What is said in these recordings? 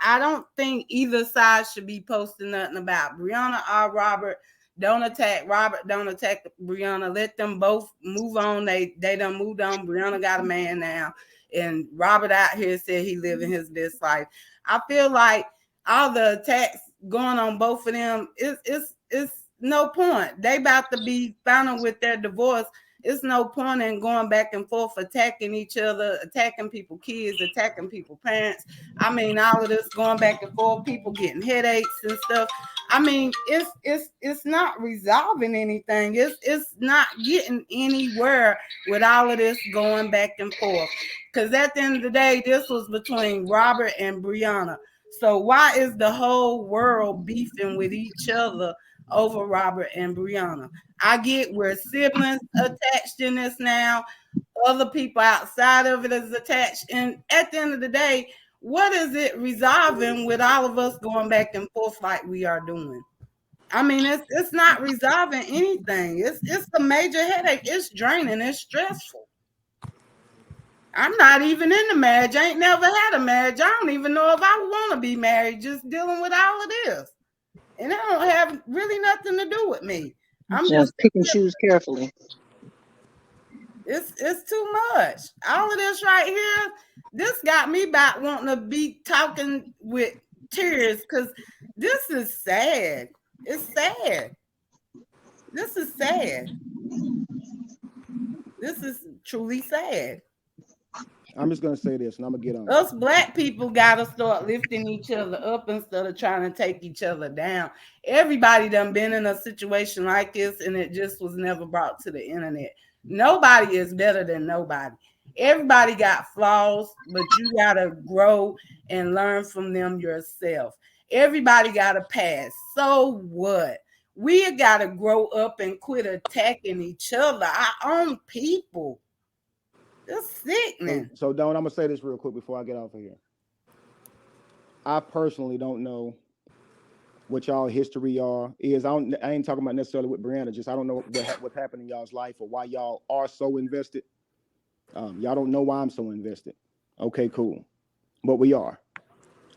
I don't think either side should be posting nothing about Brianna or Robert. Don't attack Robert. Don't attack Brianna. Let them both move on. They done moved on. Brianna got a man now, and Robert out here said he living his best life. I feel like all the attacks going on both of them it's no point. They about to be final with their divorce. It's no point in going back and forth, attacking each other, attacking people, kids, attacking people, parents. I mean, all of this going back and forth, people getting headaches and stuff. I mean, it's not resolving anything. It's not getting anywhere with all of this going back and forth. Because at the end of the day, this was between Robert and Brianna. So why is the whole world beefing with each other over Robert and Brianna? I get we're siblings attached in this now. Other people outside of it is attached. And at the end of the day, what is it resolving with all of us going back and forth like we are doing? I mean, it's not resolving anything. It's a major headache. It's draining. It's stressful. I'm not even in the marriage. I ain't never had a marriage. I don't even know if I want to be married, just dealing with all of this. And it don't have really nothing to do with me. I'm just pick and choose carefully. It's too much. All of this right here, this got me back wanting to be talking with tears because this is sad. It's sad. This is sad. This is truly sad. I'm just gonna say this, and I'm gonna get on. Us black people gotta start lifting each other up instead of trying to take each other down. Everybody done been in a situation like this, and it just was never brought to the internet. Nobody is better than nobody. Everybody got flaws, but you gotta grow and learn from them yourself. Everybody got a past. So what? We gotta grow up and quit attacking each other, our own people. It's sickening. So Dawn, I'm gonna say this real quick before I get off of here. I personally don't know what y'all history is. I ain't talking about necessarily with Brianna. Just I don't know what's happened in y'all's life or why y'all are so invested. Y'all don't know why I'm so invested. Okay, cool, but we are.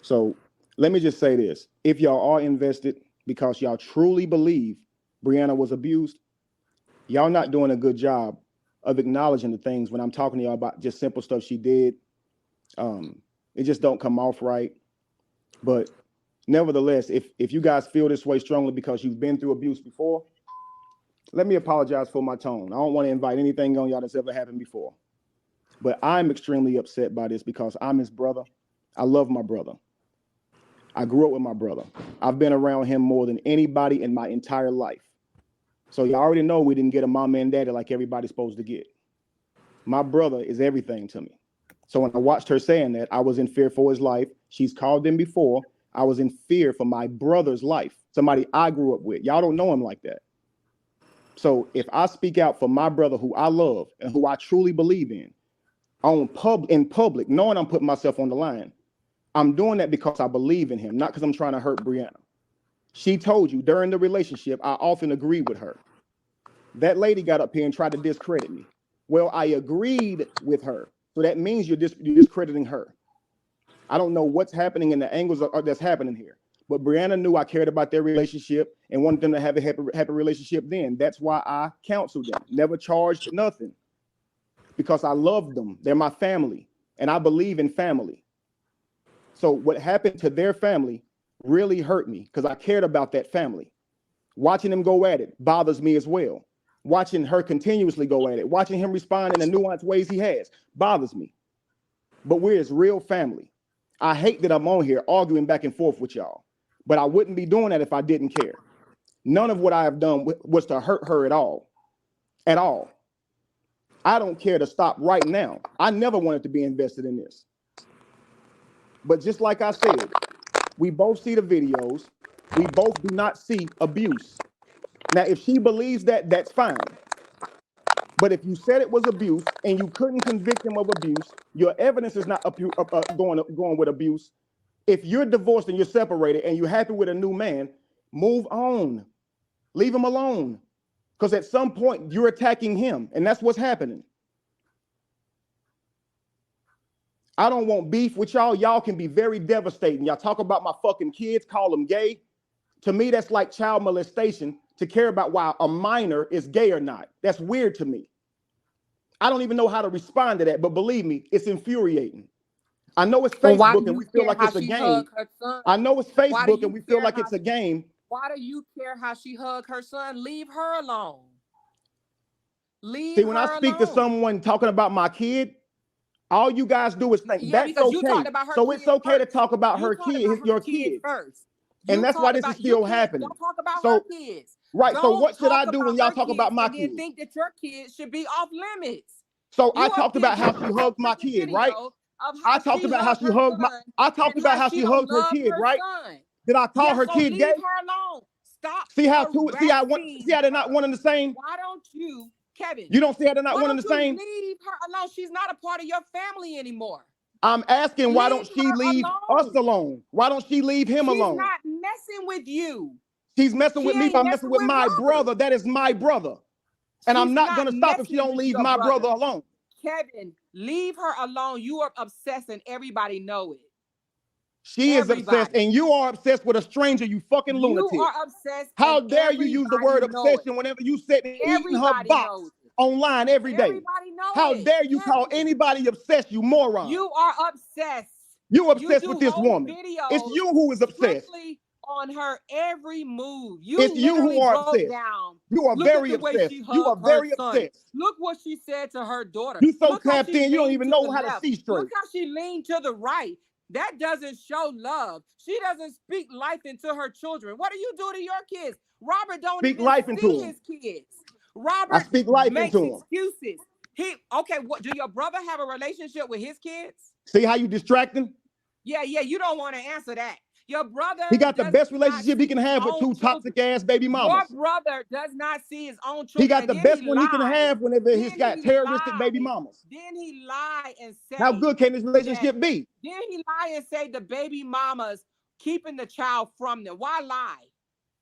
So let me just say this: if y'all are invested because y'all truly believe Brianna was abused, y'all not doing a good job of acknowledging the things when I'm talking to y'all about just simple stuff she did. It just don't come off right. But nevertheless, if you guys feel this way strongly because you've been through abuse before, let me apologize for my tone. I don't want to invite anything on y'all that's ever happened before. But I'm extremely upset by this because I'm his brother. I love my brother. I grew up with my brother. I've been around him more than anybody in my entire life. So you already know we didn't get a mama and daddy like everybody's supposed to get. My brother is everything to me. So when I watched her saying that, I was in fear for his life. She's called him before. I was in fear for my brother's life, somebody I grew up with. Y'all don't know him like that. So if I speak out for my brother who I love and who I truly believe in public, knowing I'm putting myself on the line, I'm doing that because I believe in him, not because I'm trying to hurt Brianna. She told you during the relationship, I often agreed with her. That lady got up here and tried to discredit me. Well, I agreed with her. So that means you're discrediting her. I don't know what's happening in the angles that's happening here. But Brianna knew I cared about their relationship and wanted them to have a happy relationship then. That's why I counseled them. Never charged nothing. Because I love them. They're my family. And I believe in family. So what happened to their family really hurt me because I cared about that family. Watching them go at it bothers me as well. Watching her continuously go at it, watching him respond in the nuanced ways he has bothers me. But we're his real family. I hate that I'm on here arguing back and forth with y'all, but I wouldn't be doing that if I didn't care. None of what I have done was to hurt her at all. At all. I don't care to stop right now. I never wanted to be invested in this. But just like I said, we both see the videos. We both do not see abuse. Now, if she believes that, that's fine. But if you said it was abuse and you couldn't convict him of abuse, your evidence is not going with abuse. If you're divorced and you're separated and you're happy with a new man, move on. Leave him alone. Because at some point, you're attacking him, and that's what's happening. I don't want beef with y'all. Y'all can be very devastating. Y'all talk about my fucking kids, call them gay. To me, that's like child molestation to care about why a minor is gay or not. That's weird to me. I don't even know how to respond to that, but believe me, it's infuriating. I know it's Well, why Facebook do and you we feel care like how it's a she game. hug her son? I know it's Why do Facebook and you we feel care like how it's a game. Why do you care how she hug her son? Leave her alone. Leave See, when I her speak to alone. someone talking about my kid, all you guys do is think Yeah, that's because you talked okay. about her So kid it's okay to first. talk about You her talked kid, about her your kid kids. first. And You that's why talked this is about you still can't happening. don't talk about So, her kids. right. So Don't what should I talk do when about y'all her talk kids about my and then kids? think that your kids should be off limits. So You I up talked here about how just she hugged my posting a kid, right? video of I how talked she about how hugged she her hugged my son I talked and about how she she don't hugged her love kid, her right? son. Did I call Yeah, her so kid leave gay? her alone. Stop See how harassing they're not one and the same? Why don't you, Kevin? You don't see how they're not Why one and don't the you same? leave her alone? She's not a part of your family anymore. I'm asking why don't Leave she her leave us alone. alone? Why don't she leave him She's alone? not messing with you. She's messing She with me ain't by messing with with my Robert. brother. That is my brother. And I'm She's not gonna stop if she messing don't with leave your my brother brother. alone. Kevin, leave her alone. You are obsessed and everybody know it. She is obsessed, and you are obsessed with a stranger, you fucking lunatic. You are obsessed. How and dare you use the word everybody know it. obsession whenever you sit and eating her Everybody box knows it. online every day? Everybody know How it. dare you call Kevin, anybody obsessed, you moron? you are obsessed. You obsessed do with this whole woman. It's videos you who is obsessed. strictly on her every move. You It's you literally who are broke obsessed. down. You are Look at very the way obsessed. she You are hugged her very son. obsessed. Look what she said to her daughter. You so Look how tapped she in, you don't even leaned know to the how to left. see straight. Look how she leaned to the right. That doesn't show love. She doesn't speak life into her children. What do you do to your kids? Robert don't Speak even life see into his them. kids. I Robert speak life makes into them. excuses. What do your brother have a relationship with his kids? See how you distracting? Yeah, you don't want to answer that. Your brother He got the best relationship he can have with two toxic ass baby mamas. Your brother does not see his own children. He got the best one he can have whenever he's got terroristic baby mamas. Then he lie and say, how good can this relationship be? Then he lie and say the baby mamas keeping the child from them. Why lie?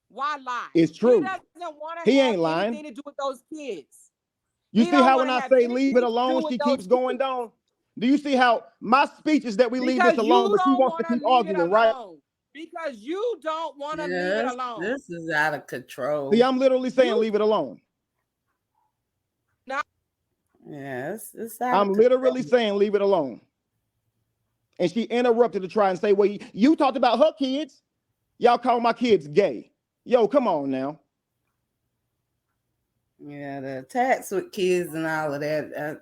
Why lie? It's true. He doesn't want to He have ain't lying. anything to do with those kids. You see how when I say leave it alone, she keeps going down? Do you see how my speech is that we leave this alone, but she wants to keep arguing, right? Because you don't want to leave it alone. This is out of control. See, I'm literally saying leave it alone. Yes, I'm literally saying leave it alone. And she interrupted to try and say, well, you talked about her kids. Y'all call my kids gay. Yo, come on now. Yeah, the attacks with kids and all of that,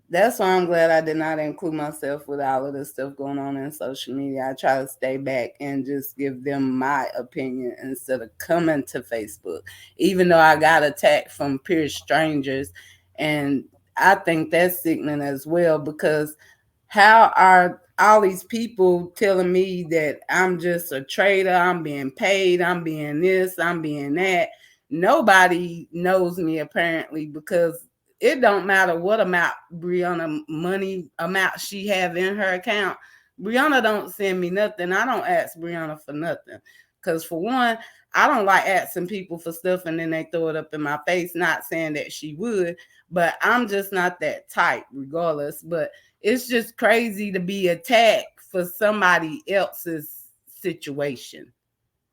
that's why I'm glad I did not include myself with all of this stuff going on in social media. I try to stay back and just give them my opinion instead of coming to Facebook, even though I got attacked from pure strangers. And I think that's sickening as well, because how are all these people telling me that I'm just a traitor, I'm being paid, I'm being this, I'm being that? Nobody knows me apparently, because it don't matter what amount Brianna money amount she have in her account. Brianna don't send me nothing. I don't ask Brianna for nothing. Because for one, I don't like asking people for stuff and then they throw it up in my face, not saying that she would, but I'm just not that type regardless. But it's just crazy to be attacked for somebody else's situation.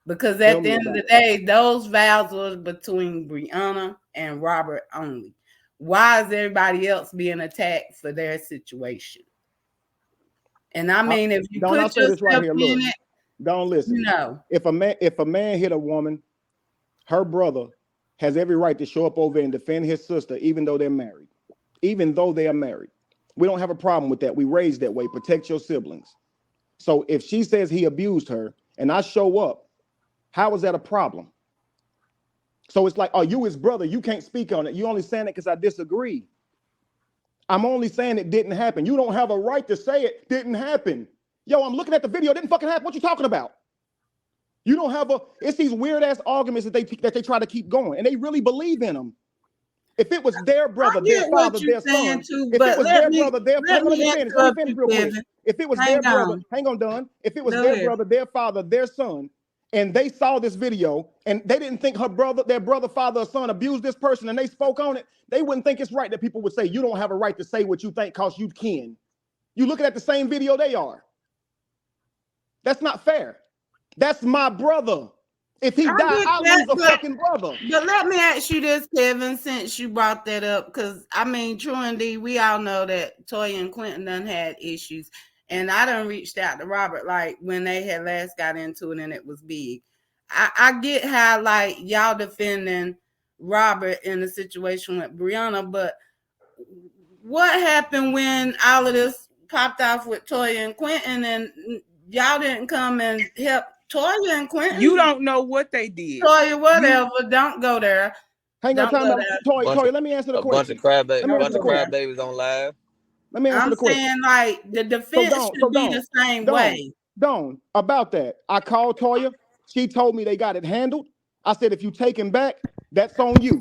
Because at the end of the day, those vows were between Brianna and Robert only. Why is everybody else being attacked for their situation? And I mean, if you put yourself right here, in it, don't listen. You know. If a man hit a woman, her brother has every right to show up over and defend his sister, even though they're married. Even though they are married. We don't have a problem with that. We raised that way. Protect your siblings. So if she says he abused her and I show up, how is that a problem? So it's like, oh, you his brother, you can't speak on it. You only saying it because I disagree. I'm only saying it didn't happen. You don't have a right to say it didn't happen. Yo, I'm looking at the video. It didn't fucking happen. What you talking about? You don't have it's these weird ass arguments that they try to keep going, and they really believe in them. If it was their brother, their father, their son, if it was their brother, their father, let me finish real quick. If it was their brother, hang on, Don. If it was their brother, their father, their son, and they saw this video and they didn't think their brother, father, or son abused this person and they spoke on it, they wouldn't think it's right that people would say, you don't have a right to say what you think because you can. You looking at the same video they are. That's not fair. That's my brother. If he died, I lose a fucking brother. But let me ask you this, Kevin, since you brought that up, because I mean, true indeed, we all know that Toya and Quentin done had issues. And I done reached out to Robert, like when they had last got into it and it was big. I get how like y'all defending Robert in the situation with Brianna, but what happened when all of this popped off with Toya and Quentin and y'all didn't come and help Toya and Quentin? You don't know what they did. Toya, whatever, don't go there. Hang on, time out. Toya, let me answer the question. Bunch of crybabies on live. Let me answer the question. I'm saying like the defense should be the same way. About that, I called Toya. She told me they got it handled. I said, if you take him back, that's on you.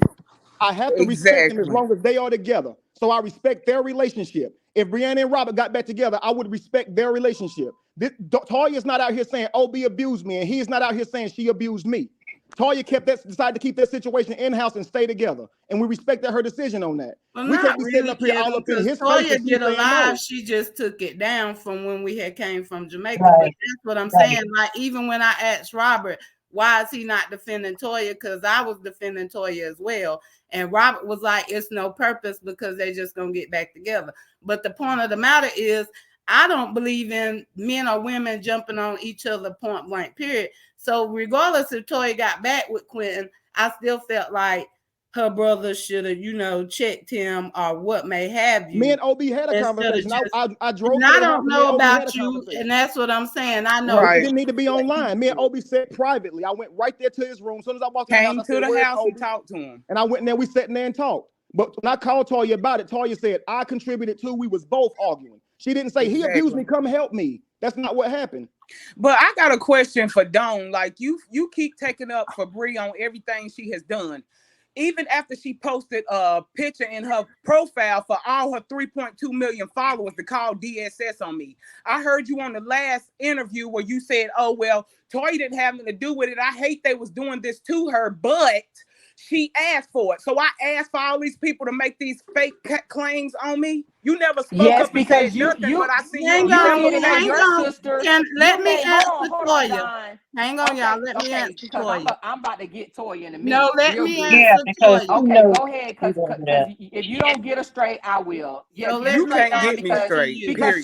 I have to respect him as long as they are together. So I respect their relationship. If Brianna and Robert got back together, I would respect their relationship. Toya is not out here saying, OB abused me, and he is not out here saying she abused me. Toya decided to keep that situation in-house and stay together. And we respected her decision on that. Well, we can't be sitting up here all up in his face. Toya did a live, she just took it down from when we came from Jamaica. Right. But that's what I'm saying. Like, even when I asked Robert, why is he not defending Toya? Because I was defending Toya as well. And Robert was like, it's no purpose because they just gonna get back together. But the point of the matter is, I don't believe in men or women jumping on each other point blank, period. So regardless if Toya got back with Quentin, I still felt like her brother should have, checked him or what may have you. Me and OB had a conversation. I drove. I don't know about you, and that's what I'm saying. I know it didn't need to be online. Me and OB said privately. I went right there to his room. As soon as I walked in, came to the house and talked to him. And I went in there. We sat in there and talked. But when I called Toya about it, Toya said I contributed too. We was both arguing. She didn't say he abused me. Come help me. That's not what happened. But I got a question for Dawn. Like you keep taking up for Bree on everything she has done. Even after she posted a picture in her profile for all her 3.2 million followers to call DSS on me. I heard you on the last interview where you said, oh, well, Toya didn't have anything to do with it. I hate they was doing this to her, but she asked for it. So I asked for all these people to make these fake claims on me. You never spoke up because you but I see hang on. Sister. Let me answer Toya. Hang on, y'all. Let me answer Toya. I'm about to get Toya in a minute. No, let me answer Toya. Okay, go ahead. Because if you don't get her straight, I will. Yeah, you can't get me straight. Because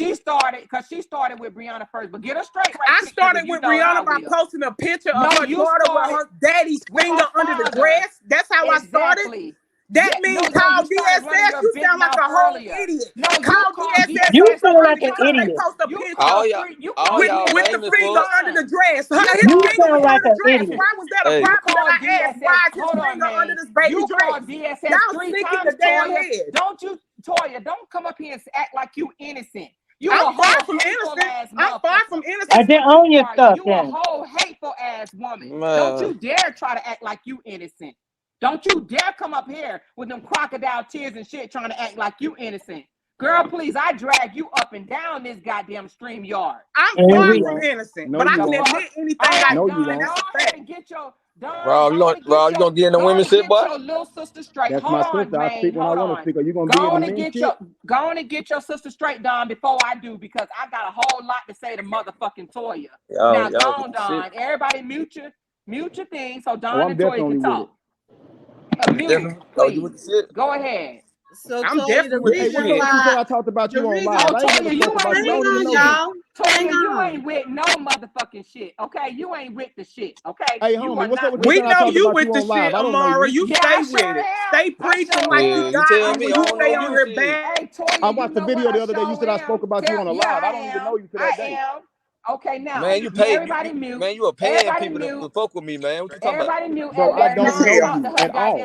she started with Brianna first. But get her straight. I started with Brianna by posting a picture of her daughter with her daddy's finger under the dress. That's how I started. That means call DSS. You sound like a whole idiot. Call DSS. You sound like an idiot. All y'all with the finger under the dress. You sound like an idiot. Why was that a problem? I asked, why is his finger under this baby dress? Y'all sticking the damn head. Don't you, Toya, don't come up here and act like you innocent. I'm far from innocent. I'm far from innocent. I didn't own your stuff. You a whole hateful ass woman. Don't you dare try to act like you innocent. Don't you dare come up here with them crocodile tears and shit trying to act like you innocent. Girl, please, I drag you up and down this goddamn stream yard. I'm far from innocent, but I can admit anything I know. do. Go ahead and get your Rob, you gonna get in the women's shit, boy? Your little sister straight. That's Hold my on, sister. I speak when I want to speak. Are you gonna go be on in the and get go on and get your sister straight, Don, before I do, because I got a whole lot to say to motherfucking Toya. Now, Don, everybody mute your thing so Don and Toya can talk. Mute, please. Go ahead. So I'm Toya, definitely the reason why I talked about you on live. Toya, you ain't with no motherfucking shit, okay? You ain't with the shit, okay? Hey, homie, what's up with we know you with the shit, Amara. You stay with it. Stay preaching like you got me. You stay on your back. I watched the video the other day. You said I spoke about you on a live. I don't even know you to that day. Okay, now, man, you pay everybody mute. Man, you are paying people to fuck with me, man. What you talking about? Mute. Bro, I don't know you at all.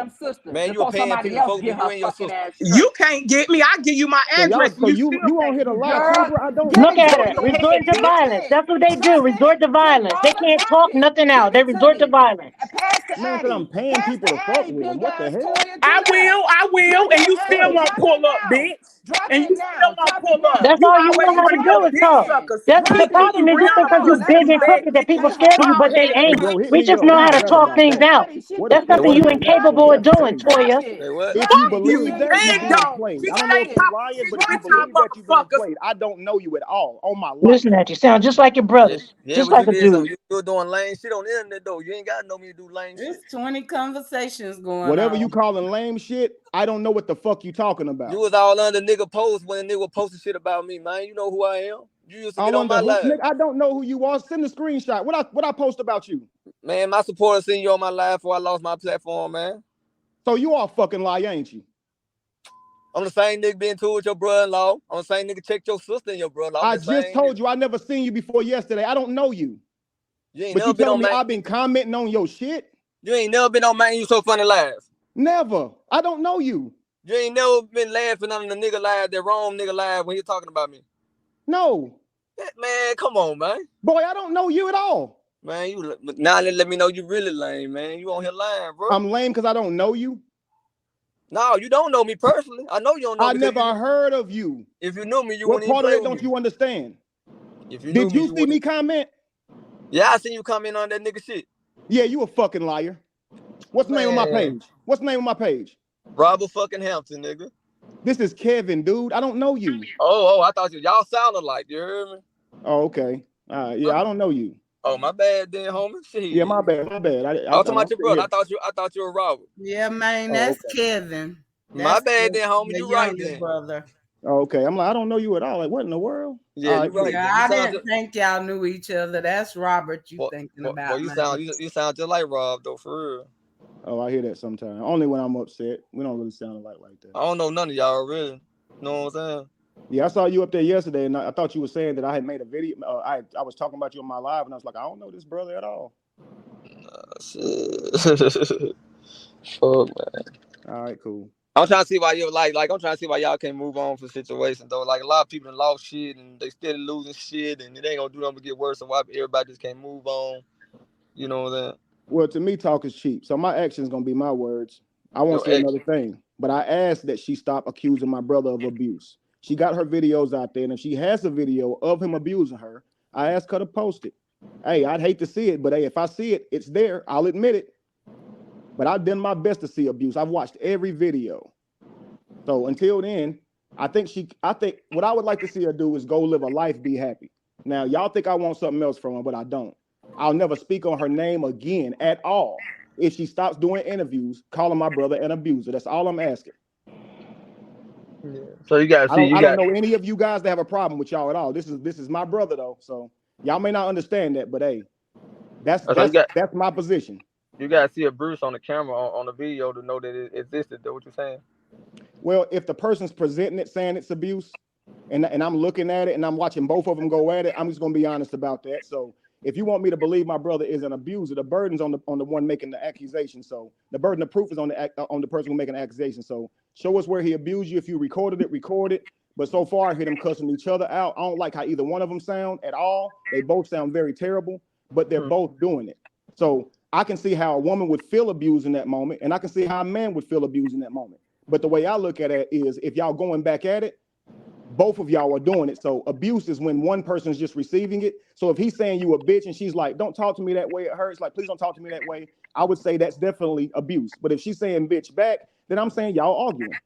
Man, you are paying people to fuck with me. You and your sister. You can't get me. I give you my address. So you on here to lie, I don't look at it. Resort to violence. That's what they do. Resort to violence. They can't talk nothing out. They resort to violence. Man said I'm paying people to fuck with them. What the hell? I will, and you still won't pull up, bitch. And you still won't pull up. That's You all you always know how to bring do up is dick talk. suckers. That's the People problem. Is just because you big and crooked that people scared of you, but they Hey, ain't. bro, hit We me just up. know We how can to rap talk about things that. out. What That's if something you that's incapable of doing, crazy? Toya. If Fuck you you. believe that, you're And being don't. played. She I don't know if stay you're talking. lying, She but if you one time believe that, you're being motherfuckers. played. I don't know you at all on my life. Listen at you. Sound just like your brothers. Yeah, Just but like you a did something. dude. You were doing lame shit on the internet though. You ain't gotta know me to do lame shit. There's 20 conversations going Whatever on. you calling lame shit, I don't know what the fuck you talking about. You was all under nigga post when a nigga was posting shit about me, man. You know who I am. You used to get All on my under who? live. Nigga, I don't know who you are. Send a screenshot. What I post about you? Man, my supporters seen you on my live before I lost my platform, man. So you are a fucking liar, ain't you? I'm the same nigga being told with your brother-in-law. I'm the same nigga checked your sister and your brother-in-law. I just told you I never seen you before yesterday. I don't know you. You ain't But never you been telling on me man. I've been commenting on your shit? You ain't never been on man. You so funny live. Never. I don't know you. You ain't never been laughing on the nigga live, that wrong nigga live when you're talking about me. No. Man, come on, man. Boy, I don't know you at all. Man, you now let me know you really lame, man. You on here lying, bro. I'm lame because I don't know you. No, you don't know me personally. I know you don't know I me. never heard of you. If you knew me, you What wouldn't even part of play it with don't me. you understand? If you knew Did me, you you see me wouldn't. comment? Yeah, I seen you comment on that nigga shit. Yeah, you a fucking liar. What's the name of my page? What's the name of my page? Robert fucking Hampton, nigga. This is Kevin, dude. I don't know you. Oh, I thought y'all sounded like, you heard me? Oh, okay. Yeah, I don't know you. Oh, my bad then, homie. Shit. Yeah, my bad. I was talking about your brother. I thought you were Robert. Yeah, man, Oh, that's okay. Kevin. My That's bad then, homie. the You right younger then. brother. Oh, okay. I'm like, I don't know you at all. Like, what in the world? Yeah, you right. Yeah, I didn't think y'all knew each other. That's Robert you thinking about. Boy, you sound just like Rob though, for real. Oh, I hear that sometimes. Only when I'm upset. We don't really sound alike like that. I don't know none of y'all really. You know what I'm saying? Yeah, I saw you up there yesterday, and I thought you were saying that I had made a video. I was talking about you on my live, and I was like, I don't know this brother at all. Shit. Fuck, man. All right, cool. I'm trying to see why you like I'm trying to see why y'all can't move on from situations though. Like a lot of people done lost shit and they still losing shit and it ain't gonna do nothing but get worse. So why everybody just can't move on? You know what I'm saying? Well, to me, talk is cheap. So my action's gonna be my words. I won't say another thing, but I asked that she stop accusing my brother of abuse. She got her videos out there, and if she has a video of him abusing her, I asked her to post it. Hey, I'd hate to see it, but hey, if I see it, it's there. I'll admit it. But I've done my best to see abuse. I've watched every video. So until then, I think what I would like to see her do is go live a life, be happy. Now, y'all think I want something else from her, but I don't. I'll never speak on her name again at all if she stops doing interviews, calling my brother an abuser. That's all I'm asking. Yeah. So you gotta see. I don't know any of you guys that have a problem with y'all at all. This is my brother though, so y'all may not understand that, but hey, that's my position. You gotta see a Bruce on the camera on the video to know that it existed. Though, what you saying? Well, if the person's presenting it saying it's abuse, and I'm looking at it and I'm watching both of them go at it, I'm just gonna be honest about that. So if you want me to believe my brother is an abuser, the burden's on the one making the accusation. So the burden of proof is on the person who making the accusation. So show us where he abused you. If you recorded it, record it. But so far, I hear them cussing each other out. I don't like how either one of them sound at all. They both sound very terrible, but they're both doing it. So I can see how a woman would feel abused in that moment, and I can see how a man would feel abused in that moment. But the way I look at it is, if y'all going back at it, both of y'all are doing it. So abuse is when one person's just receiving it. So if he's saying you a bitch and she's like, don't talk to me that way, it hurts, like, please don't talk to me that way, I would say that's definitely abuse. But if she's saying bitch back, then I'm saying y'all arguing.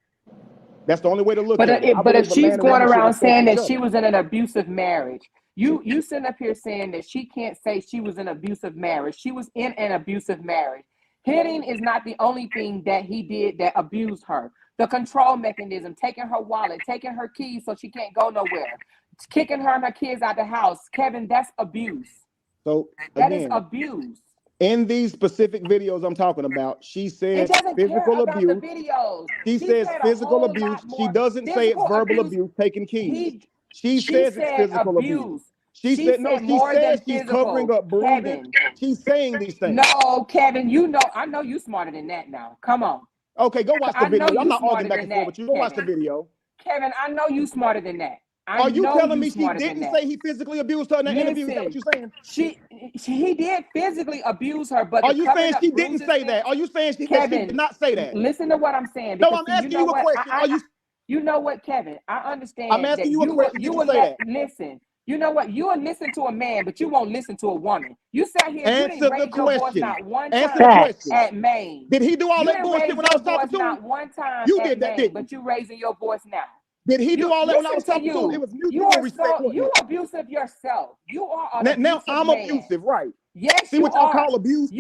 That's the only way to look at it. But if she's going around saying that she was in an abusive marriage, you sitting up here saying that she can't say she was in an abusive marriage. She was in an abusive marriage. Hitting is not the only thing that he did that abused her. The control mechanism, taking her wallet, taking her keys so she can't go nowhere, kicking her and her kids out the house. Kevin, that's abuse. So again, that is abuse. In these specific videos I'm talking about, she says physical abuse. She says physical abuse. She doesn't say it's verbal abuse, taking keys. She says it's physical abuse. She said no. She says she's covering up bruising. She's saying these things. No, Kevin, I know you smarter than that now. Come on. Okay, go watch the video. I'm not arguing back and forth with you. Go watch the video. Kevin, I know you smarter than that. Are you telling me she didn't say he physically abused her in the interview? Is that what you're saying? He did physically abuse her, but are you saying she didn't say that? Are you saying she did not say that? Listen to what I'm saying. No, I'm asking you a question. You know what, Kevin? I understand. I'm asking you a question. Did you say that? Listen. You know what? You will listen to a man, but you won't listen to a woman. You sat here. Answer You didn't raise the your voice question. not one Answer time the question. at Maine. Did he do all You that didn't bullshit raise when I your was talking voice to not him? one time You at did that, Maine, didn't but you raising your voice now. Did he do all that when I was Listen talking to him? It was mutual You are respect. you abusive yourself. You are an abusive Now I'm man. abusive, right? Yes, See you what y'all are. call abuse?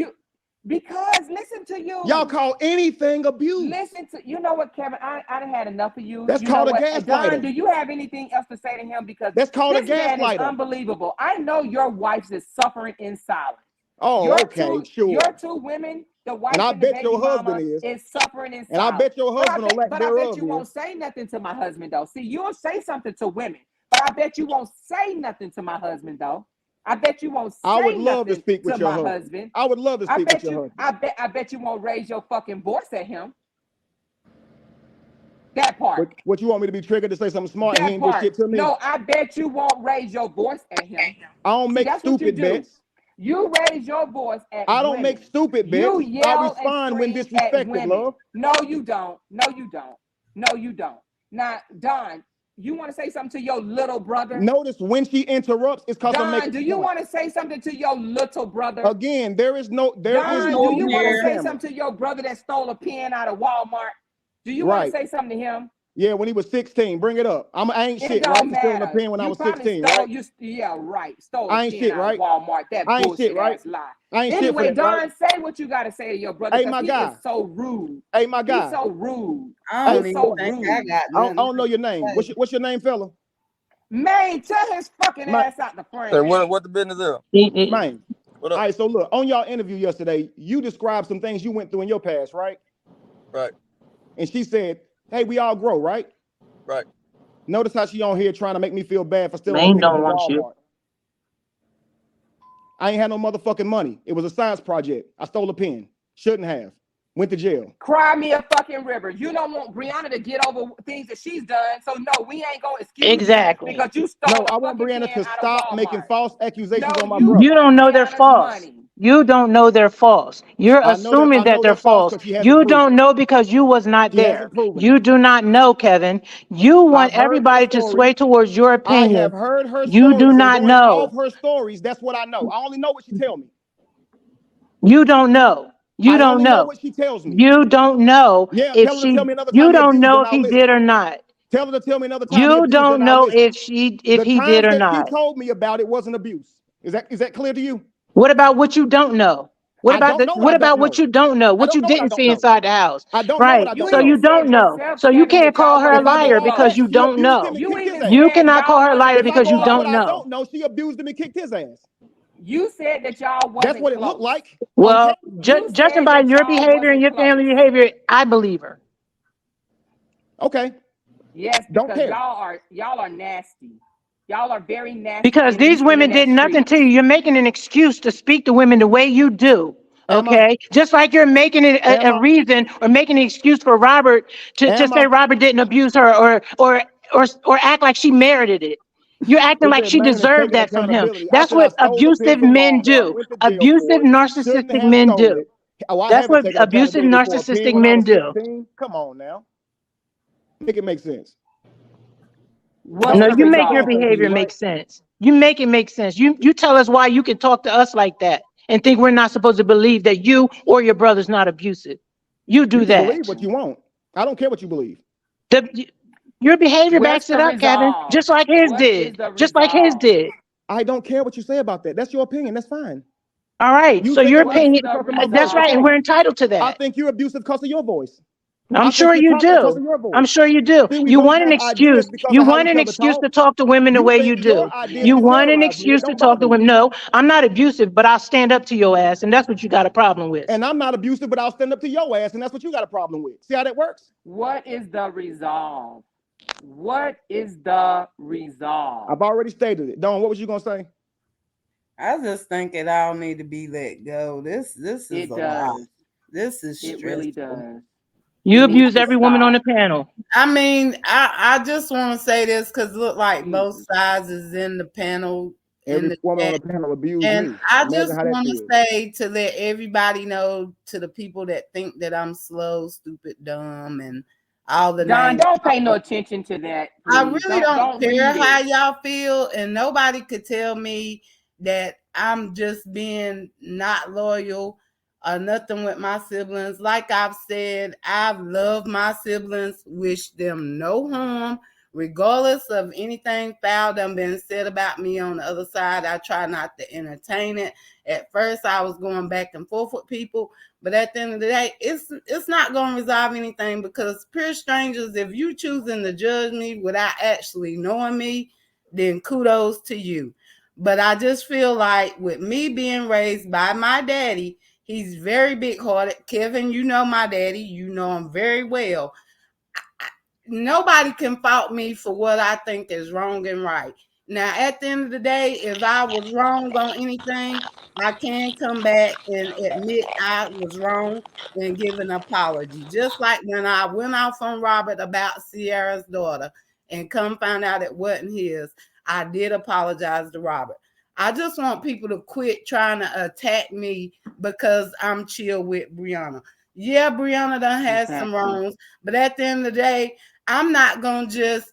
Because listen to you. Y'all call anything abuse. Listen to you know what, Kevin? I done had enough of you. That's you called know a what? gaslighter. Don, do you have anything else to say to him? Because that's called this a man is gaslighter. unbelievable. I know your wife is suffering in silence. Oh, okay, sure. Your two women, the wife and I and the bet baby your husband mama, is suffering in silence. And I bet your husband on lack but thereof. I bet you won't say nothing to my husband though. See, you'll say something to women, but I bet you won't say nothing to my husband though. I bet you won't say I would love nothing to speak with to your my husband. husband. I would love to speak with your husband. I bet you won't raise your fucking voice at him. That part. What you want me to be triggered to say something smart and he ain't do shit to me? No, I bet you won't raise your voice at him. I don't make stupid bets. You raise your voice at I don't women. make stupid bets. You yell I respond when disrespected, love. No, you don't. No, you don't. No, you don't. Now, Don, you want to say something to your little brother? Notice when she interrupts, it's because I'm making. Don, do you want to say something to your little brother? Again, there is no. Do you want to say something to your brother that stole a pen out of Walmart? Do you want to say something to him? Yeah, when he was 16, bring it up. I ain't shit, right? For stealing a pen when I was 16, right? Stole I ain't a pen shit, out right? of Walmart. That I ain't bullshit shit, right? ass lie. I ain't Anyway, shit for that, Don, right? say what you got to say to your brother. Hey, my guy. Is so rude. Hey, my guy. He's so rude. I don't even think I got I don't know your name. What's your name, fella? Man, tell his fucking ass out the frame. Hey, what the business is? Man. All right, so look, on y'all interview yesterday, you described some things you went through in your past, right? Right. And she said, hey, we all grow, right? Right. Notice how she on here trying to make me feel bad for stealing Man a pen don't from want Walmart. you. I ain't had no motherfucking money. It was a science project. I stole a pen. Shouldn't have. Went to jail. Cry me a fucking river. You don't want Brianna to get over things that she's done. So no, we ain't gonna excuse Exactly. you because you stole. No, I want Brianna to stop making false accusations on my you brother. You don't know they're false. money. You don't know they're false. You're assuming that they're false. You don't know because you was not there. You do not know, Kevin. You want everybody to sway towards your opinion. I have heard her you stories. do not going know. off her stories. That's what I know. I only know what she tell me. You don't know. You don't know what she tells me. You don't know if tell her to tell me another you time don't know if he did or not. Tell her to tell me another time. You don't know if he did or not. She told me about it wasn't abuse. Is that clear to you? What about what you don't know? What about what you don't know? What you didn't see inside the house? I don't right. know what I don't so know. you don't know. So you can't call her a liar because you don't know. You cannot call her a liar because you don't know. I don't know. She abused him and kicked his ass. You said that y'all wasn't. That's what it looked like. Well, judging by your behavior and your family behavior, I believe her. Okay. Yes, don't care. Y'all are nasty. Y'all are very nasty. Because these women did nothing to you. You're making an excuse to speak to women the way you do. Okay, just like you're making it a reason or making an excuse for Robert to say Robert didn't abuse her or act like she merited it. You're acting like she deserved that from him. That's what abusive men do. Abusive, narcissistic men do. That's what abusive, narcissistic men do. Come on now. Make it make sense. No, you make your behavior make sense. You make it make sense. You tell us why you can talk to us like that and think we're not supposed to believe that you or your brother's not abusive. You do that. Believe what you want. I don't care what you believe. Your behavior backs it up, Kevin. Just like his did. Just like his did. I don't care what you say about that. That's your opinion. That's fine. All right. So your opinion. That's right, and we're entitled to that. I think you're abusive because of your voice. I'm sure you do. I'm sure you do. You want an excuse. You want an excuse to talk to women the way you do. You want an excuse to talk to women. No, I'm not abusive, but I'll stand up to your ass, and that's what you got a problem with. And I'm not abusive, but I'll stand up to your ass, and that's what you got a problem with. See how that works? What is the resolve? What is the resolve? I've already stated it. Dawn, what was you gonna say? I just think it all need to be let go. This is a lot. This is stressful. It really does. You abuse every woman on the panel. I mean, I just want to say this because look like both sides is in the panel. Every woman on the panel abused me. And I just want to say to let everybody know, to the people that think that I'm slow, stupid, dumb, and all the Don, names. don't pay no attention to that, please. I really don't care read how it. y'all feel, and nobody could tell me that I'm just being not loyal or nothing with my siblings. Like I've said, I've loved my siblings, wish them no harm, regardless of anything foul that been said about me on the other side. I try not to entertain it. At first, I was going back and forth with people, but at the end of the day, it's not going to resolve anything, because pure strangers, if you choosing to judge me without actually knowing me, then kudos to you. But I just feel like with me being raised by my daddy, he's very big hearted. Kevin, you know my daddy, you know him very well. Nobody can fault me for what I think is wrong and right. Now, at the end of the day, if I was wrong on anything, I can come back and admit I was wrong and give an apology. Just like when I went off on Robert about Sierra's daughter and come find out it wasn't his, I did apologize to Robert. I just want people to quit trying to attack me because I'm chill with Brianna. Yeah, Brianna done had some wrongs, but at the end of the day, I'm not going to just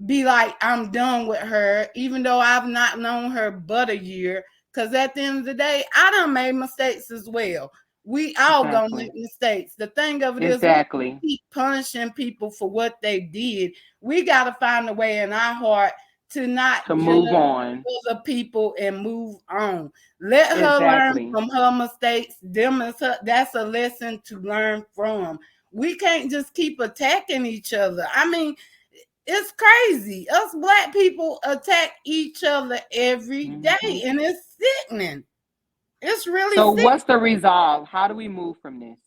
be like, I'm done with her, even though I've not known her but a year. Because at the end of the day, I done made mistakes as well. We all gonna make mistakes. The thing of it is, we keep punishing people for what they did. We got to find a way in our heart to not move on other people and move on. Let her learn from her mistakes. That's a lesson to learn from. We can't just keep attacking each other. I mean, it's crazy. Us Black people attack each other every day, and it's sickening. It's really so sickening. What's the resolve? How do we move from this?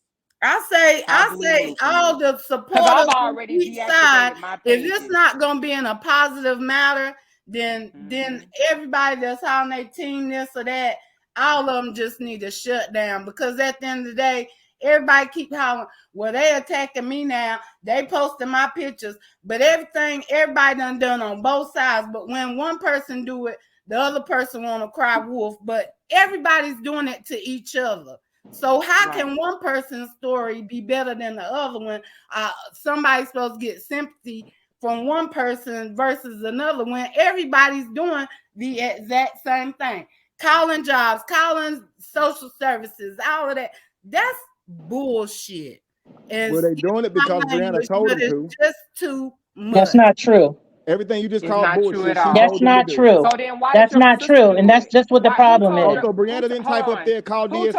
I say all the supporters on each side, if it's not gonna be in a positive matter, then everybody that's on their team, this or that, all of them just need to shut down. Because at the end of the day, everybody keep hollering, well, they attacking me now, they posting my pictures, but everybody done on both sides. But when one person do it, the other person want to cry wolf, but everybody's doing it to each other. So how can one person's story be better than the other one? Somebody's supposed to get sympathy from one person versus another when everybody's doing the exact same thing. Calling jobs, calling social services, all of that. That's bullshit. And well, they're doing it because Brianna told them to. It's just too much. That's not true. Everything you just called bullshit. That's not true. So then why that's not true, and that's just what the problem is. Also, Brianna didn't type up there, call DSS.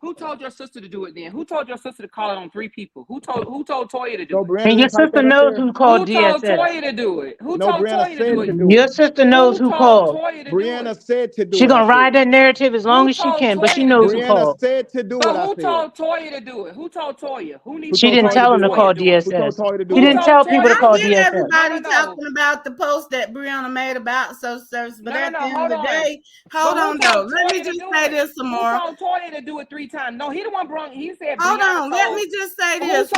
Who told your sister to do it then? Who told your sister to call it on 3 people? Who told Toya to do it? And your sister knows who called DSS. Who told Toya to do it? Who told Toya to do it? Your sister knows who called. Brianna said to do it. She's gonna ride that narrative as long as she can, but she knows who called. Brianna said to do it. Who told Toya to do it? Who told Toya? She didn't tell him to call DSS. She didn't tell people to call DSS. Everybody talking about the post that Brianna made about social service, but at the end of the day, hold on though. Let me just say this some more. Who told Toya to do it 3 times? No, he the one brought. He said. Hold on. Let me just say this.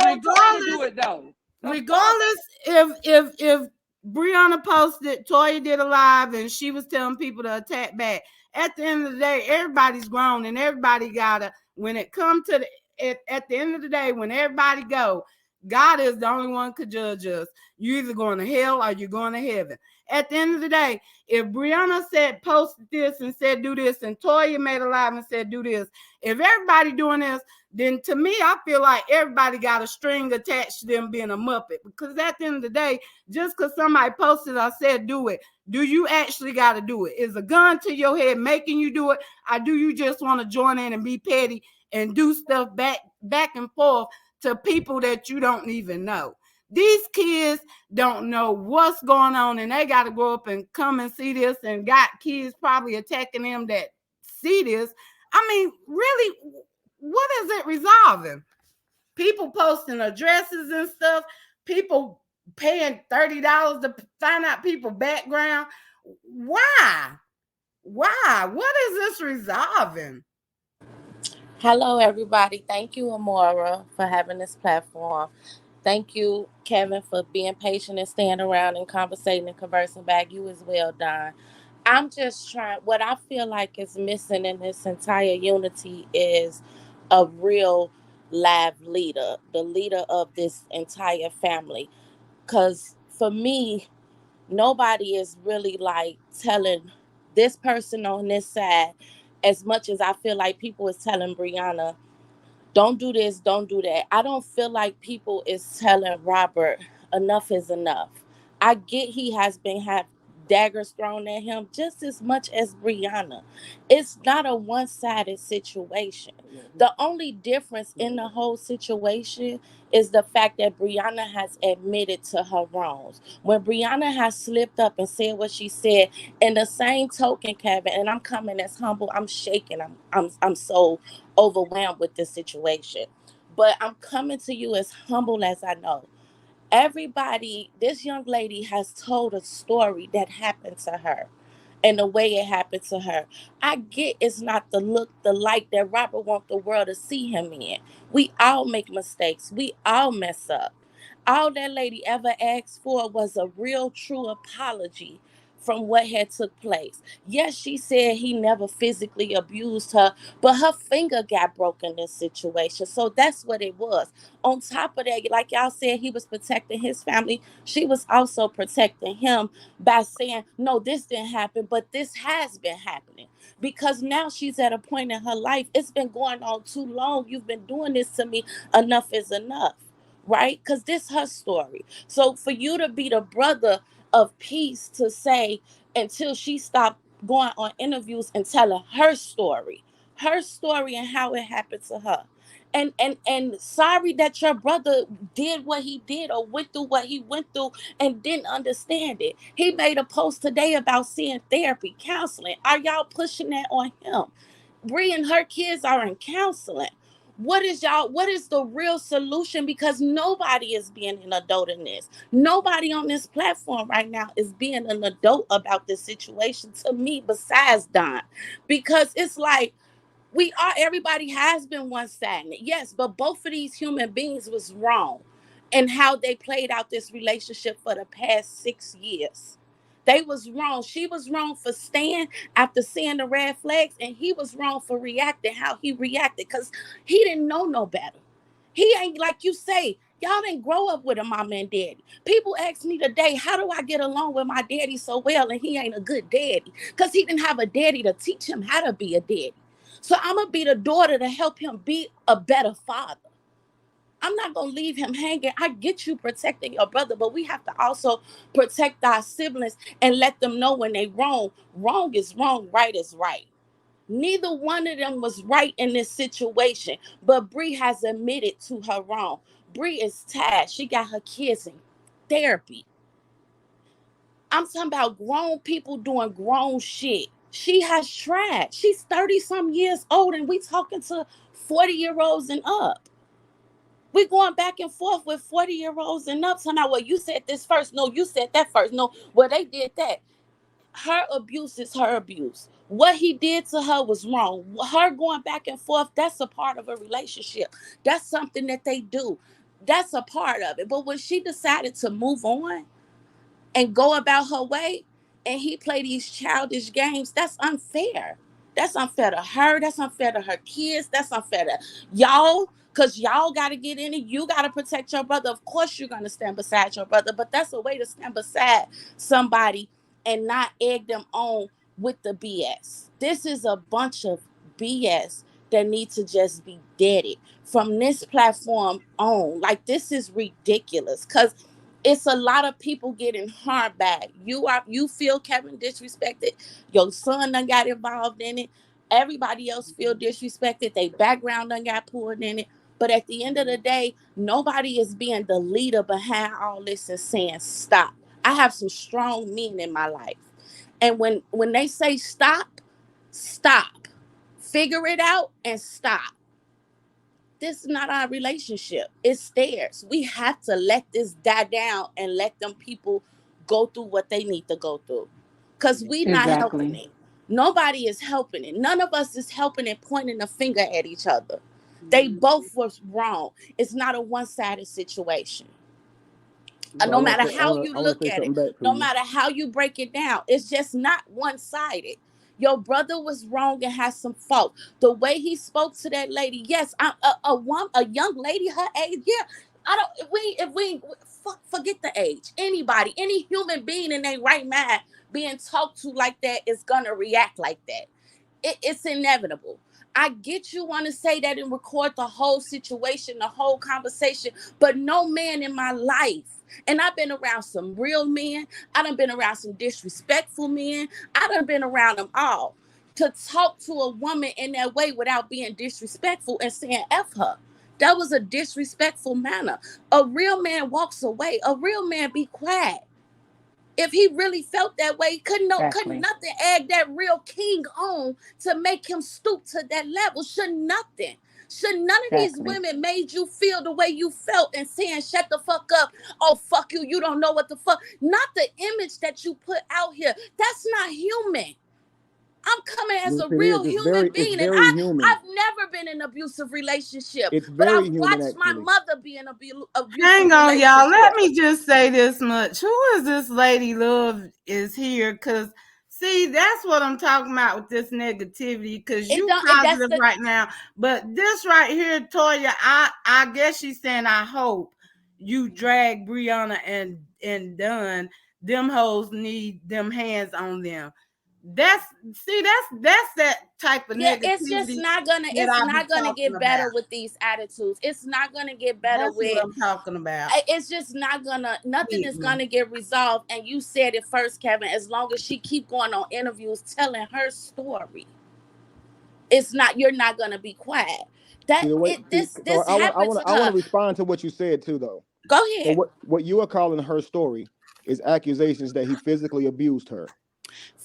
Regardless, if Brianna posted, Toya did a live, and she was telling people to attack back. At the end of the day, everybody's grown, and everybody gotta. When it comes to at the end of the day, when everybody go, God is the only one could judge us. You're either going to hell or you're going to heaven. At the end of the day, if Brianna said posted this and said do this, and Toya made a live and said do this, if everybody doing this, then to me, I feel like everybody got a string attached to them being a Muppet. Because at the end of the day, just because somebody posted or said do it, do you actually got to do it? Is a gun to your head making you do it? Or do you just want to join in and be petty and do stuff back and forth to people that you don't even know? These kids don't know what's going on, and they got to grow up and come and see this, and got kids probably attacking them that see this. I mean, really, what is it resolving? People posting addresses and stuff, people paying $30 to find out people's background. Why? What is this resolving? Hello, everybody. Thank you, Amora, for having this platform. Thank you, Kevin, for being patient and staying around and conversating and conversing back. You as well, Don. I'm just trying, what I feel like is missing in this entire unity is a real live leader, the leader of this entire family. Because for me, nobody is really like telling this person on this side as much as I feel like people is telling Brianna, don't do this, don't do that. I don't feel like people is telling Robert enough is enough. I get he has been have daggers thrown at him just as much as Brianna. It's not a one-sided situation. The only difference in the whole situation is the fact that Brianna has admitted to her wrongs. When Brianna has slipped up and said what she said, in the same token, Kevin, and I'm coming as humble, I'm shaking. I'm so overwhelmed with this situation. But I'm coming to you as humble as I know. Everybody, this young lady has told a story that happened to her and the way it happened to her. I get it's not the look, the light that Robert wants the world to see him in. We all make mistakes. We all mess up. All that lady ever asked for was a real, true apology from what had took place. Yes, she said he never physically abused her, but her finger got broken in this situation. So that's what it was. On top of that, like y'all said, he was protecting his family. She was also protecting him by saying, no, this didn't happen, but this has been happening. Because now she's at a point in her life, it's been going on too long. You've been doing this to me. Enough is enough, right? Because this is her story. So for you to be the brother of peace to say until she stopped going on interviews and telling her story and how it happened to her. And sorry that your brother did what he did or went through what he went through and didn't understand it. He made a post today about seeing therapy, counseling. Are y'all pushing that on him? Bree and her kids are in counseling. What is the real solution? Because nobody is being an adult in this. Nobody on this platform right now is being an adult about this situation to me besides Don. Because it's like everybody has been one-sided. Yes, but both of these human beings was wrong in how they played out this relationship for the past 6 years. They was wrong. She was wrong for staying after seeing the red flags, and he was wrong for reacting how he reacted because he didn't know no better. He ain't, like you say, y'all didn't grow up with a mama and daddy. People ask me today, how do I get along with my daddy so well and he ain't a good daddy? Because he didn't have a daddy to teach him how to be a daddy. So I'm going to be the daughter to help him be a better father. I'm not going to leave him hanging. I get you protecting your brother, but we have to also protect our siblings and let them know when they wrong. Wrong is wrong, right is right. Neither one of them was right in this situation, but Bree has admitted to her wrong. Bree is tired. She got her kids in therapy. I'm talking about grown people doing grown shit. She has tried. She's 30 some years old and we talking to 40-year-olds and up. We're going back and forth with 40-year-olds and up. Talking about, well, you said this first. No, you said that first. No, well, they did that. Her abuse is her abuse. What he did to her was wrong. Her going back and forth, that's a part of a relationship. That's something that they do. That's a part of it. But when she decided to move on and go about her way and he play these childish games, that's unfair. That's unfair to her. That's unfair to her kids. That's unfair to y'all, because y'all got to get in it. You got to protect your brother. Of course you're going to stand beside your brother, but that's a way to stand beside somebody and not egg them on with the BS. This is a bunch of BS that need to just be deaded from this platform on. Like, this is ridiculous because it's a lot of people getting harmed by it. You feel Kevin disrespected. Your son done got involved in it. Everybody else feel disrespected. Their background done got pulled in it. But at the end of the day, nobody is being the leader behind all this and saying stop. I have some strong men in my life. And when they say stop, stop. Figure it out and stop. This is not our relationship. It's theirs. We have to let this die down and let them people go through what they need to go through. Because we not helping it. Nobody is helping it. None of us is helping it, pointing a finger at each other. They both was wrong. It's not a one-sided situation. So No matter how I you want to look say at it, something back to no you. matter how you break it down, it's just not one-sided. Your brother was wrong and has some fault. The way he spoke to that lady, yes, a young lady her age, yeah. I don't. If we forget the age. Anybody, any human being in their right mind being talked to like that is gonna react like that. It's inevitable. I get you want to say that and record the whole situation, the whole conversation, but no man in my life, and I've been around some real men, I done been around some disrespectful men, I done been around them all, to talk to a woman in that way without being disrespectful and saying F her. That was a disrespectful manner. A real man walks away. A real man be quiet. If he really felt that way, couldn't nothing egg that real king on to make him stoop to that level. Should nothing. Should none of these women made you feel the way you felt and saying, shut the fuck up. Oh, fuck you. You don't know what the fuck. Not the image that you put out here. That's not human. I'm coming as a real human being, and I've never been in an abusive relationship. But I've watched my mother be in an abusive Hang on, y'all. Let me just say this much. Who is this lady Love is here? Because, see, that's what I'm talking about with this negativity. Because you positive right now. But this right here, Toya, I guess she's saying, I hope you drag Brianna and Dunn. Them hoes need them hands on them. That's that type of negativity. It's just not gonna get better with these attitudes. It's not gonna get better that's with what I'm talking about. It's just not gonna, nothing is gonna get resolved. And you said it first, Kevin, as long as she keep going on interviews telling her story, you're not gonna be quiet. I want to respond to what you said too, though. Go ahead. So what you are calling her story is accusations that he physically abused her.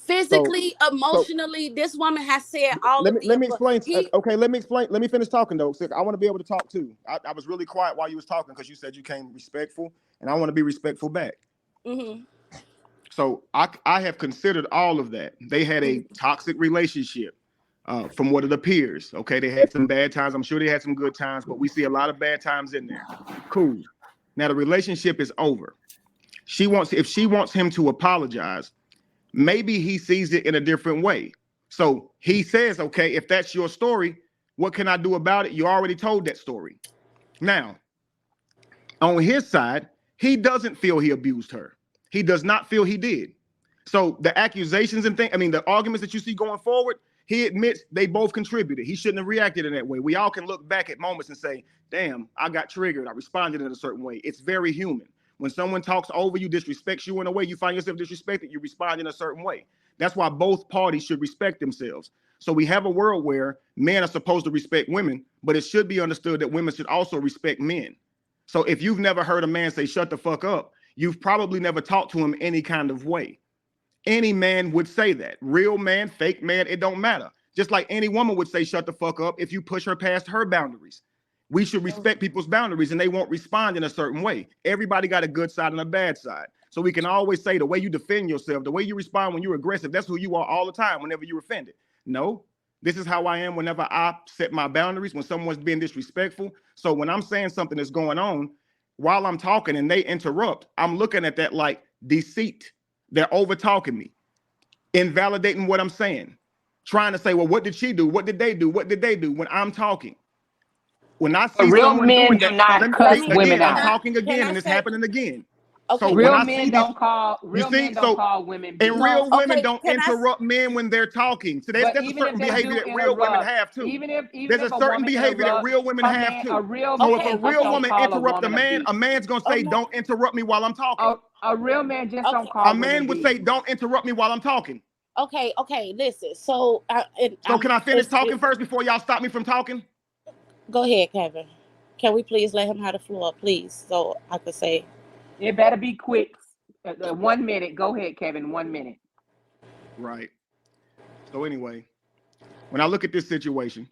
Physically, emotionally, this woman has said all of these. Let me explain. Let me explain. Let me finish talking, though. So I want to be able to talk too. I was really quiet while you was talking because you said you came respectful, and I want to be respectful back. Mm-hmm. So I have considered all of that. They had a toxic relationship, from what it appears. Okay, they had some bad times. I'm sure they had some good times, but we see a lot of bad times in there. Cool. Now the relationship is over. If she wants him to apologize, maybe he sees it in a different way. So he says, okay, if that's your story, what can I do about it? You already told that story. Now, on his side, he doesn't feel he abused her. He does not feel he did. So the accusations and the arguments that you see going forward, he admits they both contributed. He shouldn't have reacted in that way. We all can look back at moments and say, damn, I got triggered. I responded in a certain way. It's very human. When someone talks over you, disrespects you in a way, you find yourself disrespected, you respond in a certain way. That's why both parties should respect themselves. So we have a world where men are supposed to respect women, but it should be understood that women should also respect men. So if you've never heard a man say, shut the fuck up, you've probably never talked to him any kind of way. Any man would say that. Real man, fake man, it don't matter. Just like any woman would say, shut the fuck up if you push her past her boundaries. We should respect people's boundaries and they won't respond in a certain way. Everybody got a good side and a bad side. So we can always say the way you defend yourself, the way you respond when you're aggressive, that's who you are all the time whenever you're offended. No, this is how I am whenever I set my boundaries, when someone's being disrespectful. So when I'm saying something that's going on, while I'm talking and they interrupt, I'm looking at that like deceit. They're over talking me, invalidating what I'm saying, trying to say, well, what did she do? What did they do? What did they do when I'm talking? When I see real someone men doing do that, not cuss women I'm out. talking again, and it's happening again. Okay. So real men don't call women. And real women don't interrupt men when they're talking. So there's a certain behavior that real women have too. There's a certain behavior that real women have too. So if a real woman interrupts a man's gonna say, "Don't interrupt me while I'm talking." A real man just don't call. A man would say, "Don't interrupt me while I'm talking." Okay. Listen. So can I finish talking first before y'all stop me from talking? Go ahead, Kevin. Can we please let him have the floor, please, so I could say? It better be quick. 1 minute. Go ahead, Kevin. 1 minute. Right. So anyway, when I look at this situation,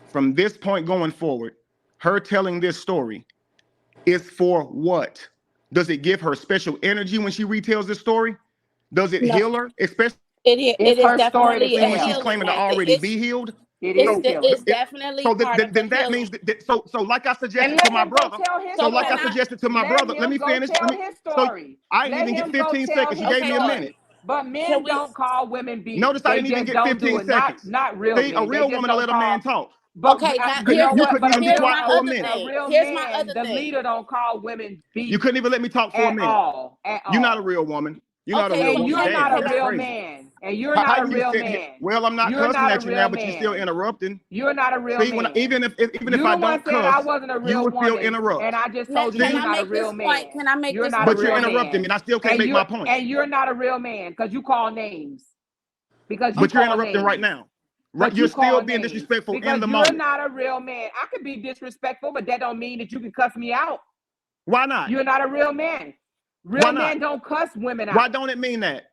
from this point going forward, her telling this story is for what? Does it give her special energy when she retells this story? Does it heal her? Especially it is definitely when she's claiming to already be healed. It's definitely so part of then that means that so like I suggested to my brother. Let me finish. So I didn't even get 15 seconds. You gave me a minute. But men don't call women B. Notice I didn't even get 15 seconds. Not real See, men. a real woman will let a man talk. But okay, now you know what? Couldn't even be quiet for a minute. A real Here's man, my other the thing. leader don't call women B. You couldn't even let me talk for a minute. At all. You're not a real woman. You're not a real And woman. you're not a That's real crazy. man. And you're not a real man. Well, I'm not cussing at you now, but you're still interrupting. You're not a real man. Even if I don't cuss, I wasn't a real you will still woman, interrupt. and I just told you you're not a real man. Can I make you're this not point? a real But you're interrupting me, and I still can't make my point. And you're not a real man because you call names. But you're interrupting right now. Right, you're still being disrespectful in the moment. You're not a real man. I could be disrespectful, but that don't mean that you can cuss me out. Why not? You're not a real man. Real men don't cuss women out. Why don't it mean that?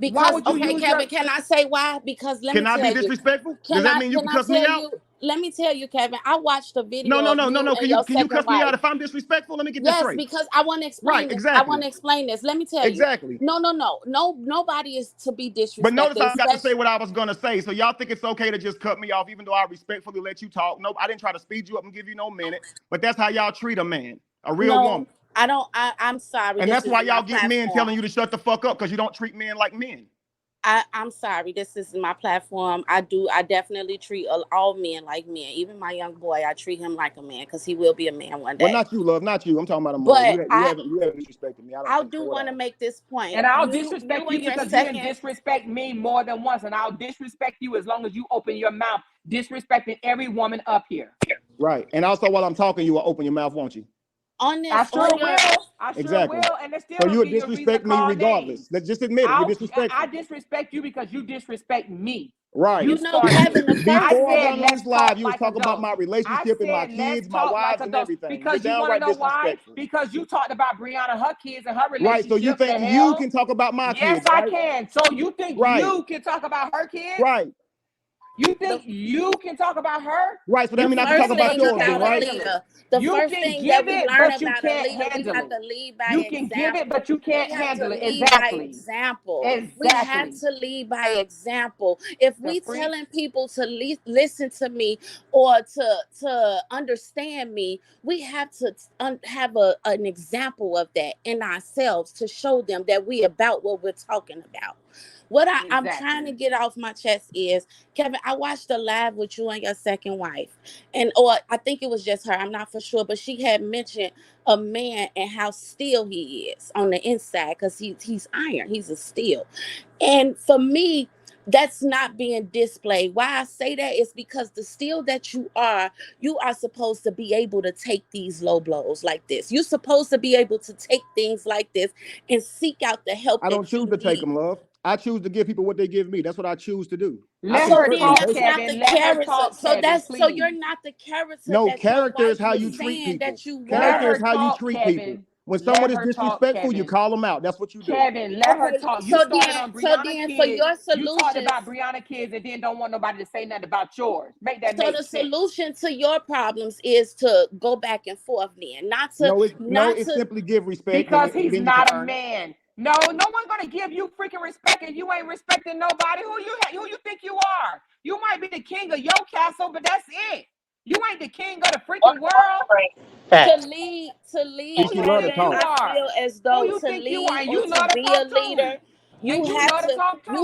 Because, okay, Kevin, can I say why? Because let me tell you. Can I be disrespectful? Does that mean you can cuss me out? Let me tell you, Kevin, I watched a video. No. Can you cuss me out if I'm disrespectful? Let me get this straight. Yes, because I want to explain right, this. exactly. I want to explain this. Let me tell you. Exactly. No. Nobody is to be disrespectful. But notice I got to say what I was going to say. So y'all think it's okay to just cut me off even though I respectfully let you talk? Nope, I didn't try to speed you up and give you no minute. But that's how y'all treat a man, a real woman. I don't. I'm sorry. And that's why y'all get men telling you to shut the fuck up because you don't treat men like men. I'm sorry. This is my platform. I definitely treat all men like men. Even my young boy, I treat him like a man because he will be a man one day. Well, not you, love. Not you. I'm talking about a man. You haven't disrespected me. I do want to make this point. And I'll disrespect you because you can disrespect me more than once. And I'll disrespect you as long as you open your mouth, disrespecting every woman up here. Right. And also while I'm talking, you will open your mouth, won't you? I sure will. And still so you would disrespect me regardless. Let's just admit it. You disrespect. I disrespect you because you disrespect me. Right. You know, Kevin, before I got on this live, you was talking about my relationship and my kids, my wives, and everything. Because you want to know why? Because you talked about Brianna, her kids, and her relationship. Right. So you think you can talk about my kids? Yes, I can. So you think you can talk about her kids? Right. You think you can talk about her? Right, so that means I can talk about yours, right? The first thing that we learn about a leader, we have to lead by example. You can give it, but you can't handle it. Exactly. We have to lead by example. If we telling people to listen to me or to understand me, we have to have an example of that in ourselves to show them that we about what we're talking about. What I'm trying to get off my chest is, Kevin, I watched a live with you and your second wife. Or I think it was just her. I'm not for sure. But she had mentioned a man and how steel he is on the inside because he's iron. He's a steel. And for me, that's not being displayed. Why I say that is because the steel that you are supposed to be able to take these low blows like this. You're supposed to be able to take things like this and seek out the help. I don't choose to take them, love. I choose to give people what they give me. That's what I choose to do. Let her talk, Kevin. So you're not the character. No, character is how you treat people. Character is how you treat people. When someone is disrespectful, you call them out. That's what you do. Kevin, let her talk. You started on Brianna kids. For your solution, you talked about Brianna kids and then don't want nobody to say nothing about yours. Make that make sense. So the solution to your problems is to go back and forth then. It's simply give respect. Because he's not a man. No one's gonna give you freaking respect, and you ain't respecting nobody. Who you think you are? You might be the king of your castle, but that's it. You ain't the king of the freaking world. To lead, I feel as though to lead and to be a leader, you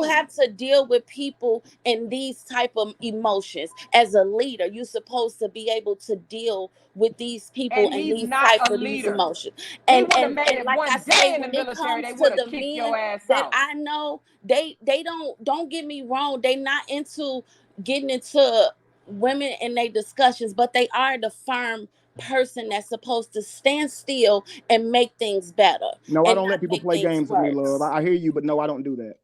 have to deal with people and these type of emotions. As a leader, you're supposed to be able to deal with these people and these type of these emotions. And like I say, when it comes to the men that I know, they don't get me wrong, they not into getting into women in their discussions, but they are the firm person that's supposed to stand still and make things better. No, I don't let people play games with me, love. I hear you, but no, I don't do that.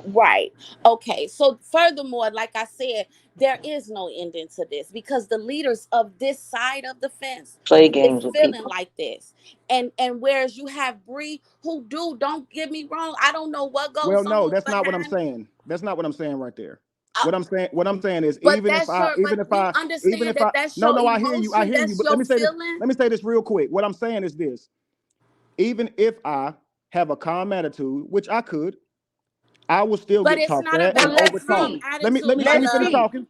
Right. Okay. So furthermore, like I said, there is no ending to this because the leaders of this side of the fence play games with feeling people like this. And whereas you have Bree who don't get me wrong, I don't know what goes on. Well, no, that's not what I'm saying. That's not what I'm saying right there. What I'm saying is, even if I hear you. But let me say this real quick. What I'm saying is this: even if I have a calm attitude, which I could, I will still get talked at and overtalked. Let me finish talking.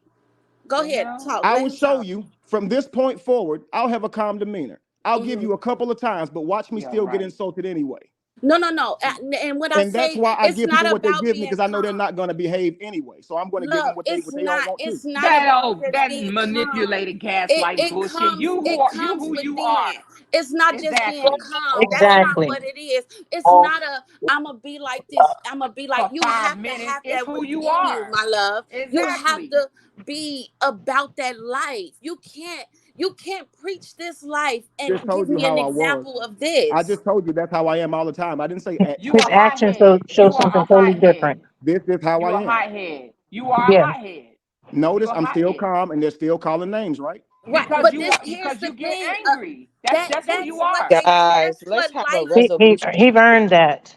Go ahead, talk. I will show you from this point forward. I'll have a calm demeanor. I'll give you a couple of times, but watch me still get insulted anyway. No. And what I And that's say, why I it's give not people what they about give me, being because I know they're calm. not going to behave anyway. So I'm going to give them Look, what they all want to. it's not about just That being calm. manipulated gaslight It bullshit. comes You comes who you within. are. It's not just being Exactly. calm. That's not Exactly. what it is. It's not a I'ma be like this. I'ma be like For you have to 5 minutes, have it's that who you within you, are. my love. You have Exactly. to be about that life. You can't preach this life and Just give told you me an how I was. example of I this. just told you that's how I am all the time. I didn't say act. You a His actions show, hothead. show You are a something totally hothead. different. This is how You I a am. hothead. You are a Yeah. hothead. You Notice a I'm still hothead. calm and they're still calling names, right? Right. Because But you this are here's because the you get thing. angry. That's who That's you what are. Guys, that's let's what have a life resolution. He've earned that.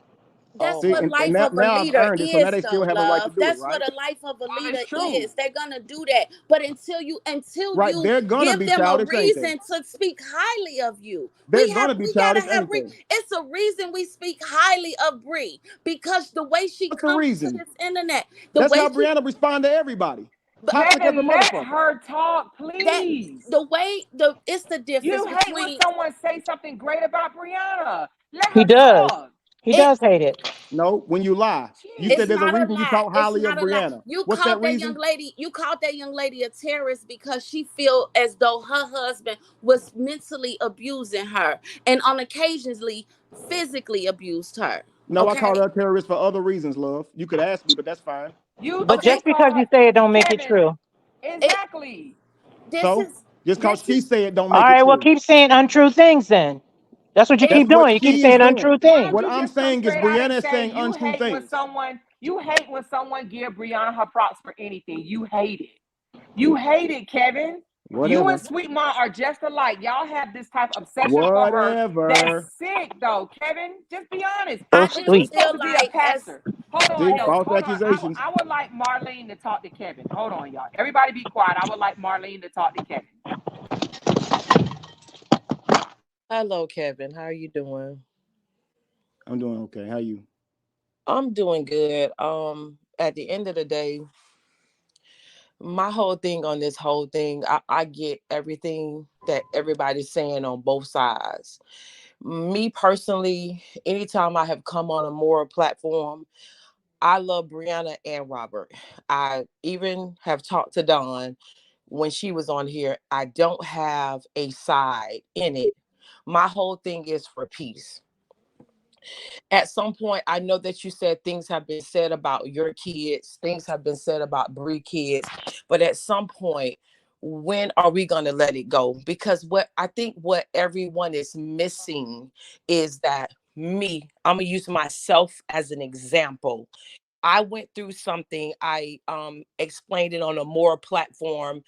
that's Oh See, my what and life now, of a now I've leader earned it, so now is they still though, have a right to love. do it, That's what right? a life of a Well, leader it's true. is. They're gonna do that. But until Right? you They're gonna give be them a childish, ain't they? reason to speak highly of you. They're gonna be We gotta childish, have ain't they? it's a reason we speak highly of Bree because the way she What's the comes to reason? this internet, the That's way how she Brianna respond to everybody. but Toxic as a Kevin, let motherfucker. her talk, that please. the way it's the difference You hate when between someone say something great about Brianna. Let He her does. talk. He it does hate it. No, when you lie. You it's said Jeez. there's a not a reason you lie. talk It's highly of not a lie. Brianna. What's that reason? You called that young lady a terrorist because she feel as though her husband was mentally abusing her and on occasionally physically abused her. No, I called Okay? her a terrorist for other reasons, love. You could ask me, but that's fine. But Okay? just because Call her you say it don't make it Kevin. true. It Exactly. this So is just cause this she is said it don't All make it right, well, true. keep saying untrue things then. That's what you it That's keep what doing. You keep she is saying doing. untrue Why don't things. What you I'm just come saying is straight out and Brianna is say saying untrue things. you hate when someone give Brianna her props for anything. You hate it. You hate it, Kevin. You and Whatever. Sweet Ma are just alike. Y'all have this type of obsession for her that's Whatever. sick, though. Kevin, just be honest. So I But just you sweet. supposed feel to be a like pastor. Hold on, See, as though. false Hold on. accusations. I would like Marlene to talk to Kevin. Hold on, y'all. Everybody be quiet. I would like Marlene to talk to Kevin. Hello, Kevin. How are you doing? I'm doing okay. How you? I'm doing good. At the end of the day, my whole thing on this whole thing, I get everything that everybody's saying on both sides. Me personally, anytime I have come on a moral platform, I love Brianna and Robert. I even have talked to Dawn when she was on here. I don't have a side in it. My whole thing is for peace. At some point, I know that you said things have been said about your kids, things have been said about Bree kids, but at some point, when are we going to let it go? Because what everyone is missing is that I'm going to use myself as an example. I went through something. I explained it on a more platform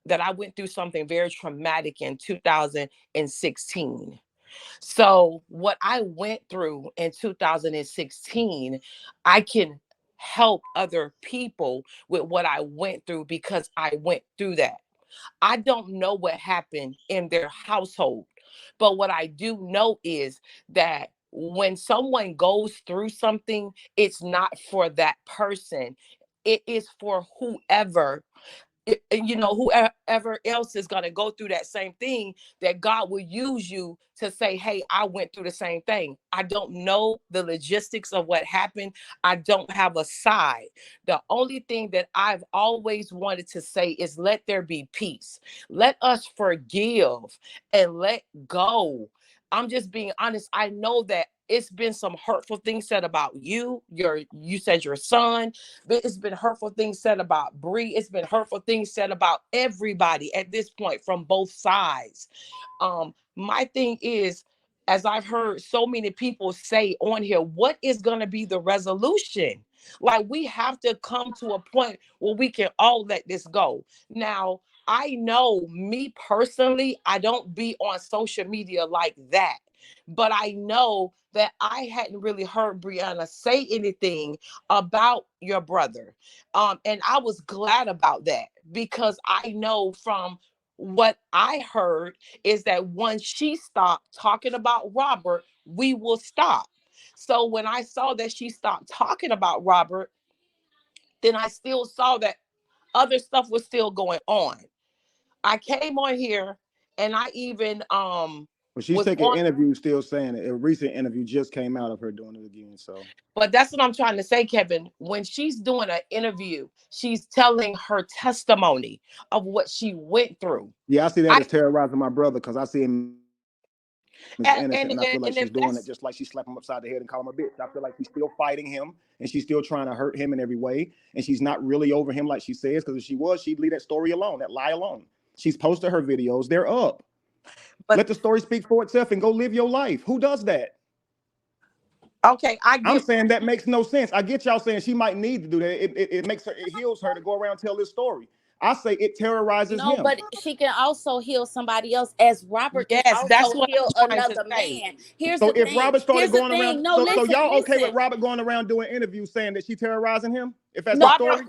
that I went through something very traumatic in 2016. So, what I went through in 2016, I can help other people with what I went through because I went through that. I don't know what happened in their household, but what I do know is that when someone goes through something, it's not for that person, it is for whoever whoever else is going to go through that same thing, that God will use you to say, hey, I went through the same thing. I don't know the logistics of what happened. I don't have a side. The only thing that I've always wanted to say is let there be peace. Let us forgive and let go. I'm just being honest. I know that it's been some hurtful things said about you said your son. It's been hurtful things said about Bree. It's been hurtful things said about everybody at this point from both sides. My thing is, as I've heard so many people say on here, what is going to be the resolution? Like, we have to come to a point where we can all let this go. Now, I know me personally, I don't be on social media like that. But I know that I hadn't really heard Brianna say anything about your brother. And I was glad about that because I know from what I heard is that once she stopped talking about Robert, we will stop. So when I saw that she stopped talking about Robert, then I still saw that other stuff was still going on. I came on here and I even But she's taking interviews still saying it. A recent interview just came out of her doing it again. So, but that's what I'm trying to say, Kevin. When she's doing an interview, she's telling her testimony of what she went through. Yeah, I see that as terrorizing my brother because I see him as innocent, and I feel like she's doing it just like she slapped him upside the head and called him a bitch. I feel like she's still fighting him, and she's still trying to hurt him in every way, and she's not really over him like she says, because if she was, she'd leave that story alone, that lie alone. She's posted her videos. They're up. But let the story speak for itself and go live your life. Who does that? Okay, I'm saying that makes no sense. I get y'all saying she might need to do that. It makes her, it heals her to go around and tell this story. I say it terrorizes him. No, but she can also heal somebody else, as Robert can also heal another man. Here's the thing. So if Robert started going around, so y'all okay with Robert going around doing interviews saying that she terrorizing him? If that's the story?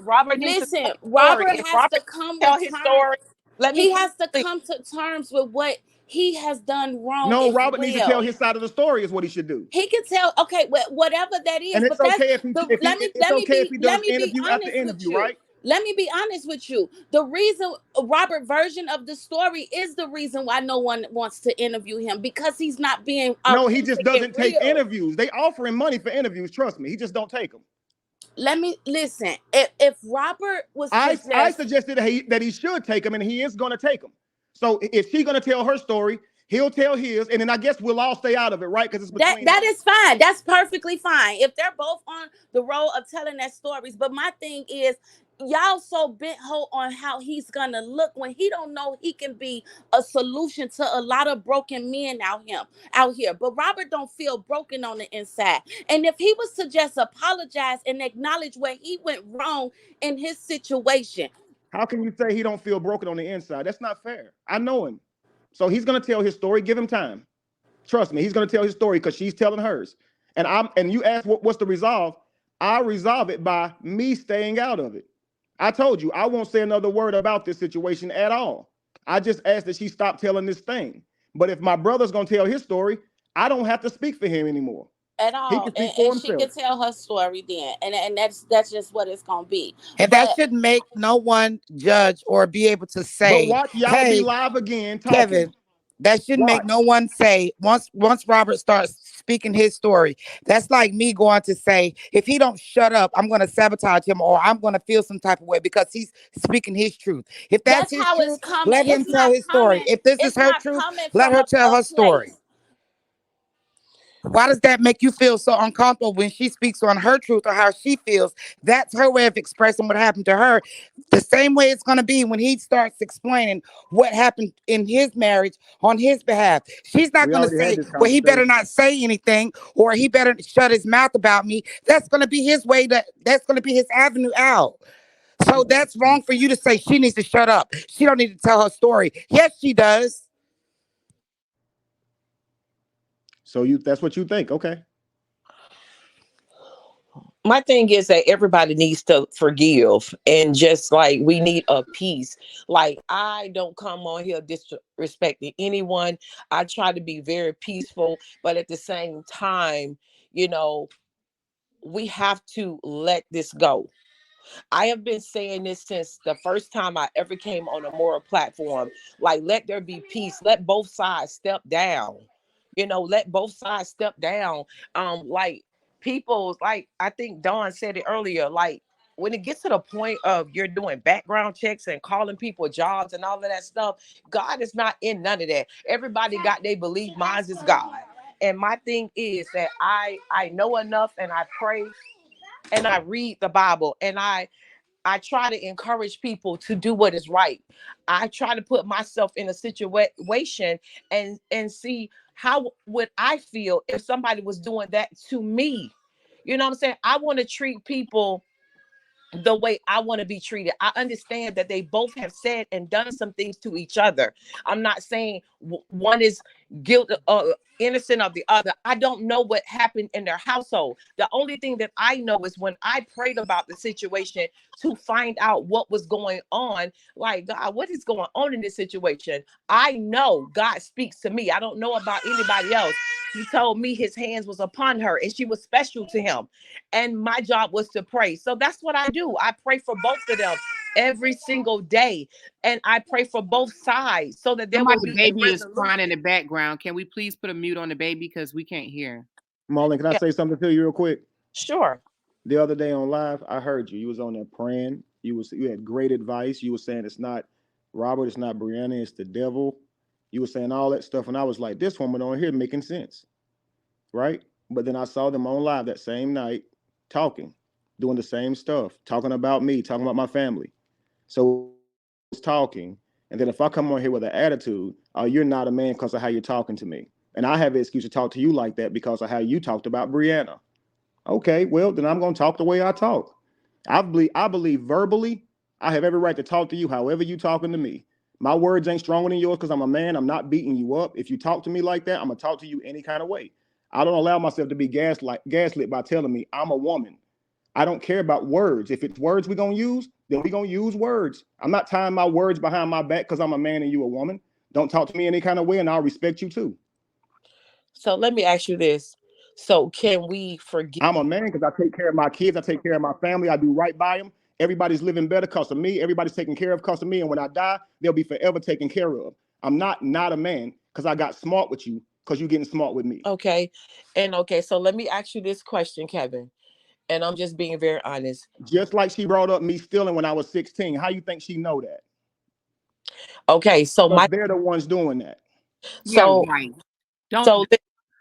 Robert has to come to his story. He has to come to terms with what he has done wrong. No, Robert needs to tell his side of the story is what he should do. He can tell, okay, whatever that is. And it's okay if he does interview after interview, right? Let me be honest with you. The reason Robert version of the story is the reason why no one wants to interview him, because he's not being. No, he just doesn't take interviews. They offer him money for interviews. Trust me, he just don't take them. Let me listen. If Robert was, I suggested that he should take them, and he is going to take them. So if she's going to tell her story, he'll tell his, and then I guess we'll all stay out of it, right? Because it's between that is fine. That's perfectly fine if they're both on the role of telling their stories. But my thing is, y'all so bent on how he's gonna look when he don't know he can be a solution to a lot of broken men out here. But Robert don't feel broken on the inside. And if he was to just apologize and acknowledge where he went wrong in his situation. How can you say he don't feel broken on the inside? That's not fair. I know him. So he's going to tell his story. Give him time. Trust me, he's going to tell his story because she's telling hers. And you ask what's the resolve? I resolve it by me staying out of it. I told you I won't say another word about this situation at all. I just asked that she stop telling this thing. But if my brother's going to tell his story, I don't have to speak for him anymore. At all, and she can tell her story then, and that's just what it's gonna be. And that shouldn't make no one judge or be able to say, but watch y'all be live again, talking. Kevin, that shouldn't make no one say, once Robert starts speaking his story, that's like me going to say, if he don't shut up, I'm going to sabotage him, or I'm going to feel some type of way because he's speaking his truth. If that's his truth, let him tell his story. If this is her truth, let her tell her story. Why does that make you feel so uncomfortable when she speaks on her truth or how she feels? That's her way of expressing what happened to her. The same way it's going to be when he starts explaining what happened in his marriage on his behalf. She's not going to say, well, he better not say anything, or he better shut his mouth about me. That's going to be his way. That's going to be his avenue out. So that's wrong for you to say she needs to shut up. She don't need to tell her story. Yes, she does. So that's what you think, okay? My thing is that everybody needs to forgive, and just like we need a peace. Like, I don't come on here disrespecting anyone. I try to be very peaceful, but at the same time, we have to let this go. I have been saying this since the first time I ever came on a moral platform. Like, let there be peace. Let both sides step down. Let both sides step down. Like, people, like, I think Dawn said it earlier, like, when it gets to the point of you're doing background checks and calling people jobs and all of that stuff, God is not in none of that. Everybody got they belief. Mine is God. And my thing is that I know enough, and I pray and I read the Bible, and I try to encourage people to do what is right. I try to put myself in a situation and see how would I feel if somebody was doing that to me. You know what I'm saying? I want to treat people the way I want to be treated. I understand that they both have said and done some things to each other. I'm not saying one is guilty or innocent of the other. I don't know what happened in their household. The only thing that I know is when I prayed about the situation to find out what was going on, like, God, what is going on in this situation? I know God speaks to me. I don't know about anybody else. He told me his hands was upon her and she was special to him. And my job was to pray. So that's what I do. I pray for both of them every single day. And I pray for both sides so that there will Somebody's be a baby is resolution. crying in the background. Can we please put a mute on the baby because we can't hear? Marlon, can I say something to you real quick? Sure. The other day on live, I heard you. You was on there praying. You had great advice. You were saying it's not Robert, it's not Brianna, it's the devil. You were saying all that stuff, and I was like, this woman on here making sense, right? But then I saw them on live that same night talking, doing the same stuff, talking about me, talking about my family. So it's talking, and then if I come on here with an attitude, oh, you're not a man because of how you're talking to me, and I have an excuse to talk to you like that because of how you talked about Brianna. Okay, well, then I'm going to talk the way I talk. I believe verbally, I have every right to talk to you however you talking to me. My words ain't stronger than yours because I'm a man. I'm not beating you up. If you talk to me like that, I'm going to talk to you any kind of way. I don't allow myself to be gaslit by telling me I'm a woman. I don't care about words. If it's words we're going to use, then we're going to use words. I'm not tying my words behind my back because I'm a man and you a woman. Don't talk to me any kind of way and I'll respect you too. So let me ask you this. So can we forgive? I'm a man because I take care of my kids. I take care of my family. I do right by them. Everybody's living better because of me. Everybody's taken care of because of me. And when I die, they'll be forever taken care of. I'm not a man because I got smart with you because you're getting smart with me. Okay. And okay, so let me ask you this question, Kevin. And I'm just being very honest. Just like she brought up me stealing when I was 16. How you think she know that? Okay, so they're the ones doing that. So yeah, right. Don't. So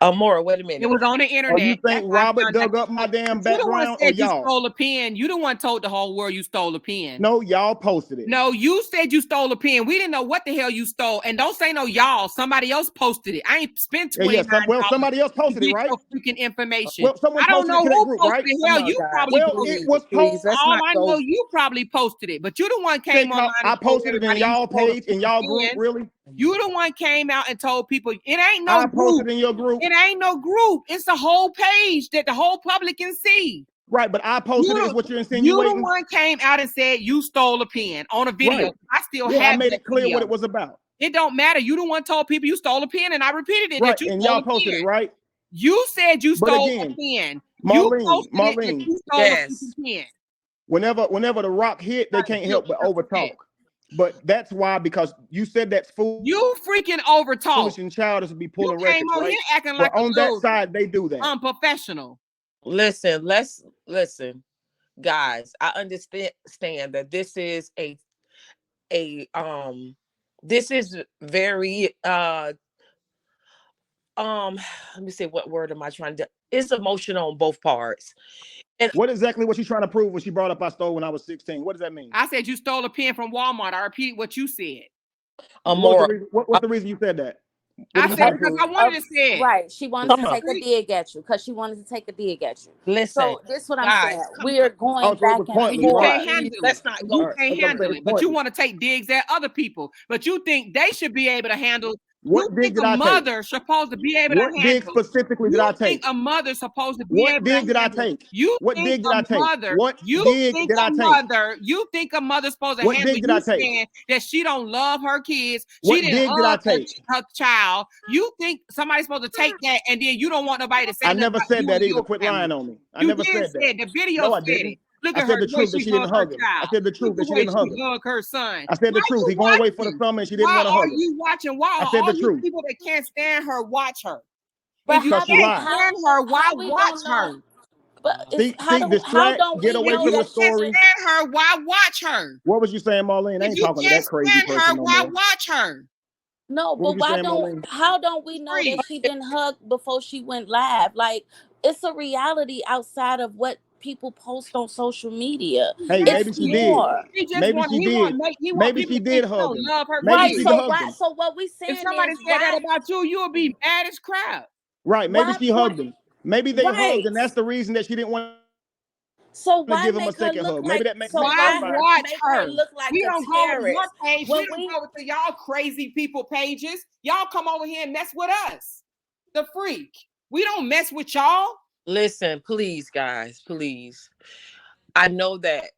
Amora, wait a minute. It was on the internet. Oh, you think Robert dug up my damn background? You the one said you stole a pen. You the one told the whole world you stole a pen. No, y'all posted it. No, you said you stole a pen. We didn't know what the hell you stole. And don't say no y'all. Somebody else posted it. I ain't spent $29. Somebody else posted it, right? Freaking information. Someone I don't posted know it to that who group, posted right? it. Hell, you probably posted it was posted. All I know, you probably posted it. But you the one came online. I posted it in y'all page, in y'all group, really? You the one came out and told people it ain't no group. I posted in your group. It ain't no group. It's a whole page that the whole public can see. Right, but I posted it. Is what you're insinuating? You the one came out and said you stole a pen on a video. Right. I still have. I made it clear what it was about. It don't matter. You the one told people you stole a pen, and I repeated it. Right, that you and stole y'all posted it, right? You said you stole a pen. Marlene, you stole a pen. Whenever the rock hit, they can't help but overtalk. But that's why, because you said that's fool. You freaking overtalk. Foolish and childish to be pulling records, on right? Here acting like on that side, they do that. Unprofessional. Listen, guys. I understand that this is this is very let me see, what word am I trying to? It's emotional on both parts. And what exactly was she trying to prove when she brought up I stole when I was 16? What does that mean? I said you stole a pen from Walmart. I repeated what you said. What's the reason you said that? I said because I wanted to say it. Right. She wanted to take a dig at you because she wanted to take a dig at you. Listen. So this is what I'm saying. We are going back and forth. Let's not go. You can't handle it. But you want to take digs at other people. But you think they should be able to handle. What dig did I take? A mother supposed to be able to handle. What dig specifically did I take? A mother supposed to be able to handle. What dig did I take? What dig did I take? What dig did I take? You think a mother's supposed to what handle dig did I take? That she don't love her kids. What dig did I take? Her child. You think somebody's supposed to take that and then you don't want nobody to say I never said that either. Quit lying on me. I never said that. The video said it. Look at her. I said the truth that she didn't hug him. I said the truth that she didn't hug him. Her son. I said the truth. He going away for the summer and she didn't want to hug him. Why are you watching? Why I said the truth. People that can't stand her watch her? But if you can't stand her, why watch her? But distract, get away from the story. Stand her, why watch her? What was you saying, Marlene? I ain't talking to that crazy person no more. Why watch her? No, but how don't we know that she didn't hug before she went live? Like, it's a reality outside of what people post on social media. Hey, maybe she did. Maybe she did. Maybe she did hug him. Right. So what we saying if somebody said that about you, you would be mad as crap. Right. Maybe she hugged him. Maybe they hugged, and that's the reason that she didn't want. So why give him a second hug? Maybe that makes watch her. Look like we don't go to your page. We don't go to y'all crazy people pages. Y'all come over here and mess with us. The freak. We don't mess with y'all. Listen, please, guys, please. I know that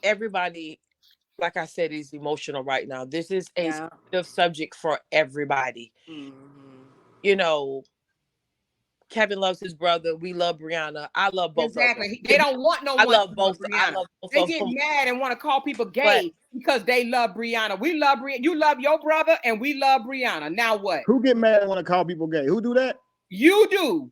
everybody, like I said, is emotional right now. This is a sensitive subject for everybody. You know, Kevin loves his brother. We love Brianna. I love both of them. They don't want no I one love to both. I Brianna. love both They of get them. mad and want to call people gay because they love Brianna. We love Brianna. You love your brother and we love Brianna. Now what? Who get mad and want to call people gay? Who do that? You do.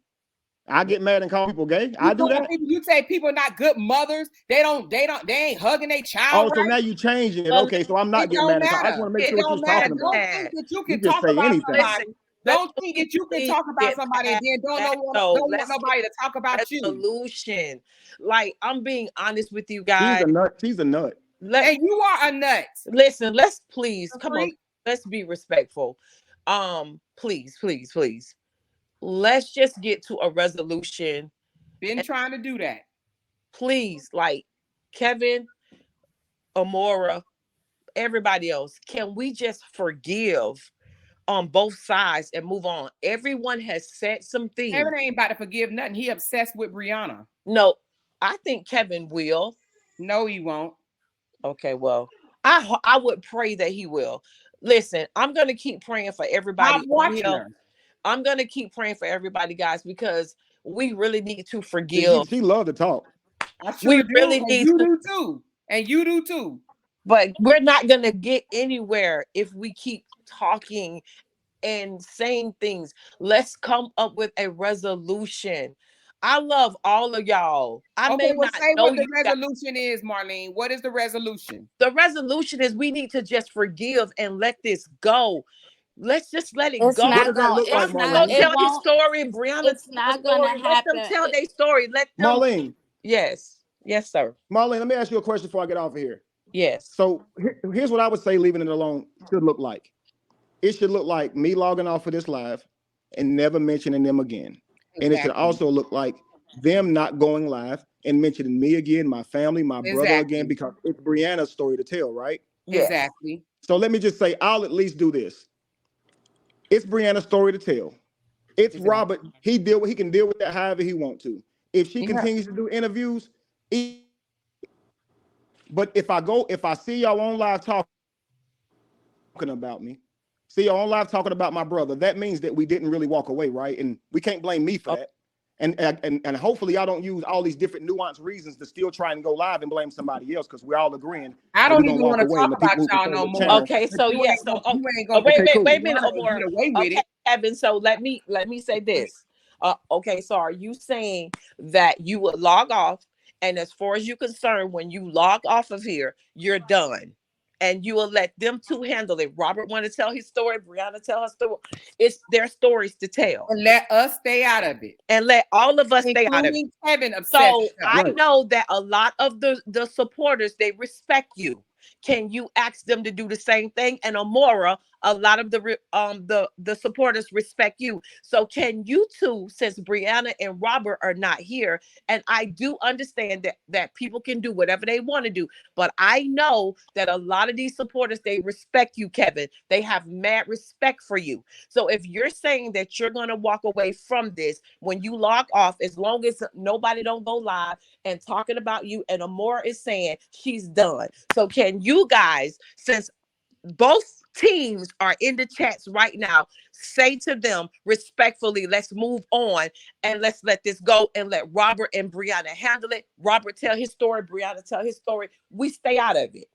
I get mad and call people gay. I do that. You say people are not good mothers. They ain't hugging their child. Oh, so now you changing it. Okay, so I'm not getting mad. I just want to make sure what you're talking about. Don't think that you can just talk say about anything. somebody. Don't think that you can talk about somebody and then don't want nobody to talk about you. Solution. Like, I'm being honest with you guys. She's a nut. And you are a nut. Listen, let's please come on. Let's be respectful. Please. Let's just get to a resolution. Been trying to do that. Please, like Kevin, Amora, everybody else, can we just forgive on both sides and move on? Everyone has said some things. Kevin ain't about to forgive nothing. He obsessed with Brianna. No, I think Kevin will. No, he won't. Okay, well, I would pray that he will. Listen, I'm gonna keep praying for everybody on here. I'm gonna keep praying for everybody, guys, because we really need to forgive. She loved to talk. I sure do. Really need you do too. And you do too. But we're not gonna get anywhere if we keep talking and saying things. Let's come up with a resolution. I love all of y'all. I may not know what the resolution is, Marlene. What is the resolution? The resolution is we need to just forgive and let this go. Let's just let it go. Not gonna, it's not, tell their story. Brianna, it's not gonna happen. Let them tell their story. Let them. Marlene. Yes, sir. Marlene, let me ask you a question before I get off of here. Yes. So here's what I would say leaving it alone should look like. It should look like me logging off of this live and never mentioning them again. Exactly. And it should also look like them not going live and mentioning me again, my family, my brother again, because it's Brianna's story to tell, right? Yes. Exactly. So let me just say, I'll at least do this. It's Brianna's story to tell. It's Robert. He can deal with that however he wants to. If she continues to do interviews, but if I see y'all on live talking about me, see y'all on live talking about my brother, that means that we didn't really walk away, right? And we can't blame me for that. And hopefully y'all don't use all these different nuanced reasons to still try and go live and blame somebody else, because we're all agreeing. I don't even want to talk about y'all no more. Okay, so yes, wait a minute, Amora. Okay, Evan. So let me say this. Okay, so are you saying that you would log off, and as far as you're concerned, when you log off of here, you're done? And you will let them two handle it. Robert want to tell his story. Brianna tell her story. It's their stories to tell. And let us stay out of it. And let all of us stay out of it. Kevin so I know that a lot of the supporters, they respect you. Can you ask them to do the same thing? And Amora, a lot of the supporters respect you. So can you two, since Brianna and Robert are not here, and I do understand that people can do whatever they want to do, but I know that a lot of these supporters, they respect you, Kevin. They have mad respect for you. So if you're saying that you're going to walk away from this when you log off, as long as nobody don't go live and talking about you, and Amora is saying she's done. So can you guys, since both teams are in the chats right now, say to them respectfully, let's move on and let's let this go and let Robert and Brianna handle it. Robert tell his story, Brianna tell his story. We stay out of it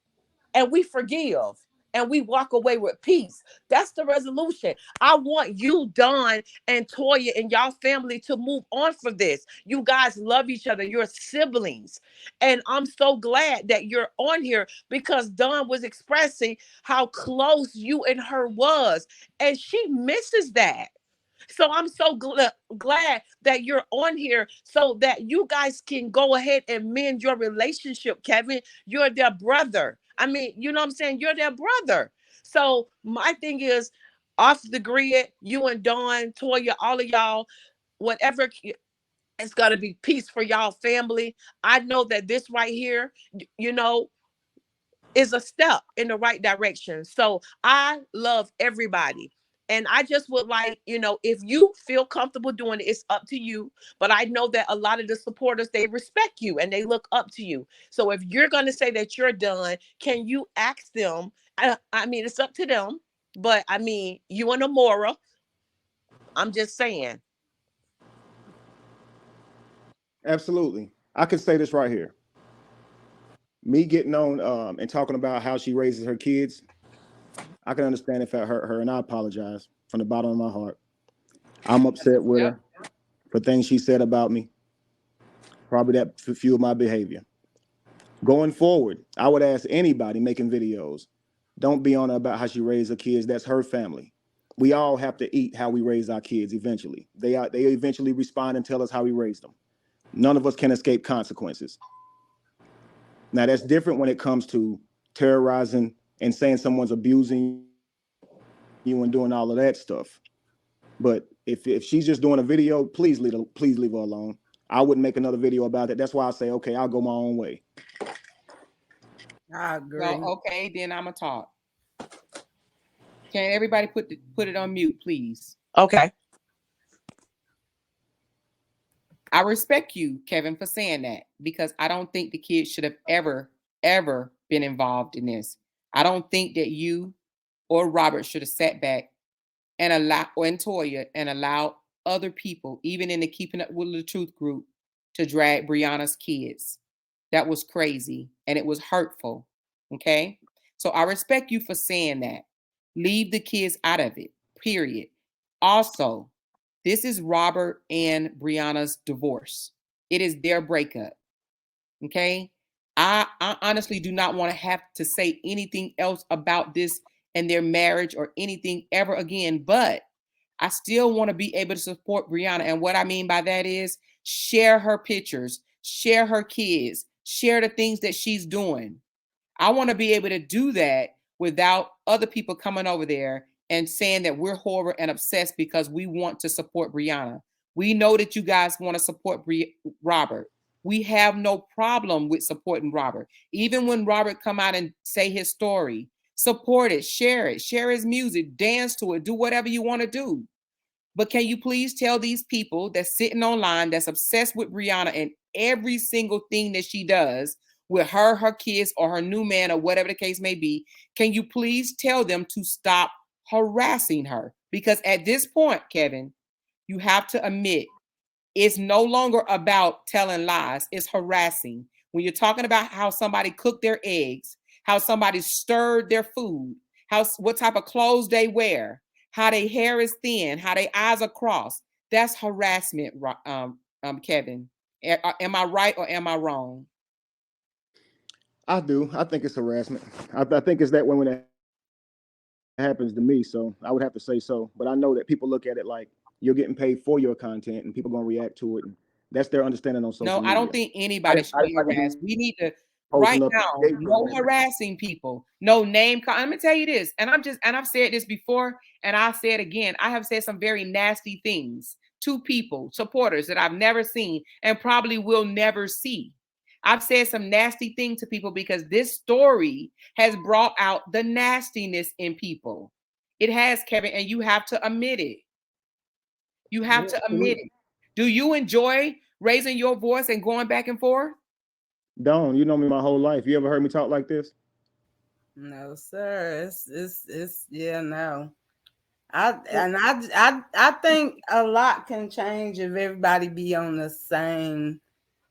and we forgive and we walk away with peace. That's the resolution. I want you, Dawn and Toya, and y'all family to move on from this. You guys love each other. You're siblings. And I'm so glad that you're on here, because Dawn was expressing how close you and her was. And she misses that. So I'm so glad that you're on here so that you guys can go ahead and mend your relationship, Kevin. You're their brother. I mean, you know what I'm saying? You're their brother. So my thing is, off the grid, you and Dawn, Toya, all of y'all, whatever, it's got to be peace for y'all family. I know that this right here, you know, is a step in the right direction. So I love everybody. And I just would like, you know, if you feel comfortable doing it, it's up to you. But I know that a lot of the supporters, they respect you and they look up to you. So if you're going to say that you're done, can you ask them? I mean, it's up to them. But I mean, you and Amora, I'm just saying. Absolutely. I could say this right here. Me getting on and talking about how she raises her kids, I can understand if I hurt her, and I apologize from the bottom of my heart. I'm upset with her for things she said about me. Probably that fueled my behavior. Going forward, I would ask anybody making videos, don't be on her about how she raised her kids. That's her family. We all have to eat how we raise our kids eventually. They eventually respond and tell us how we raised them. None of us can escape consequences. Now, that's different when it comes to terrorizing and saying someone's abusing you and doing all of that stuff. But if she's just doing a video, please leave her alone. I wouldn't make another video about it. That's why I say, okay, I'll go my own way. I agree. Well, okay, then I'm gonna talk. Can everybody put it on mute, please? Okay. I respect you, Kevin, for saying that, because I don't think the kids should have ever been involved in this. I don't think that you or Robert should have sat back and Toya and allowed other people, even in the Keeping Up with the Truth group, to drag Brianna's kids. That was crazy and it was hurtful. Okay. So I respect you for saying that. Leave the kids out of it, period. Also, this is Robert and Brianna's divorce. It is their breakup. Okay. I honestly do not want to have to say anything else about this and their marriage or anything ever again, but I still want to be able to support Brianna. And what I mean by that is share her pictures, share her kids, share the things that she's doing. I want to be able to do that without other people coming over there and saying that we're horrible and obsessed because we want to support Brianna. We know that you guys want to support Robert. We have no problem with supporting Robert. Even when Robert come out and say his story, support it, share his music, dance to it, do whatever you want to do. But can you please tell these people that's sitting online, that's obsessed with Brianna and every single thing that she does with her kids, or her new man, or whatever the case may be, can you please tell them to stop harassing her? Because at this point, Kevin, you have to admit, it's no longer about telling lies, it's harassing. When you're talking about how somebody cooked their eggs, how somebody stirred their food, what type of clothes they wear, how their hair is thin, how their eyes are crossed, that's harassment, Kevin. Am I right or am I wrong? I do. I think it's harassment. I think it's that way when it happens to me. So I would have to say so. But I know that people look at it like you're getting paid for your content and people are going to react to it. And that's their understanding on social media. No, I don't think anybody should be harassed. We need to, right now, no harassing people, no name. Let me tell you this, and I've said this before, and I'll say it again. I have said some very nasty things to people, supporters that I've never seen and probably will never see. I've said some nasty things to people because this story has brought out the nastiness in people. It has, Kevin, and you have to admit it. You have to admit it. Do you enjoy raising your voice and going back and forth? Dawn, you know me my whole life. You ever heard me talk like this? No, sir. It's yeah, no. I think a lot can change if everybody be on the same,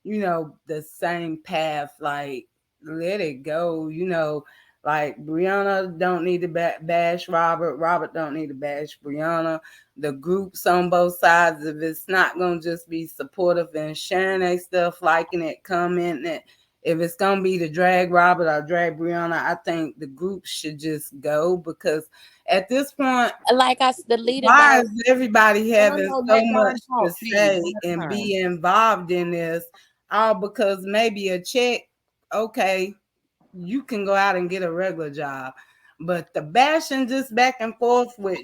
the same path. Like, let it go. Like Brianna don't need to bash Robert. Robert don't need to bash Brianna. The groups on both sides, if it's not gonna just be supportive and sharing their stuff, liking it, commenting it. If it's gonna be to drag Robert or drag Brianna, I think the group should just go, because at this point, like I deleted. Why is everybody having so much to say and be involved in this? All because maybe a check, okay, you can go out and get a regular job. But the bashing just back and forth with,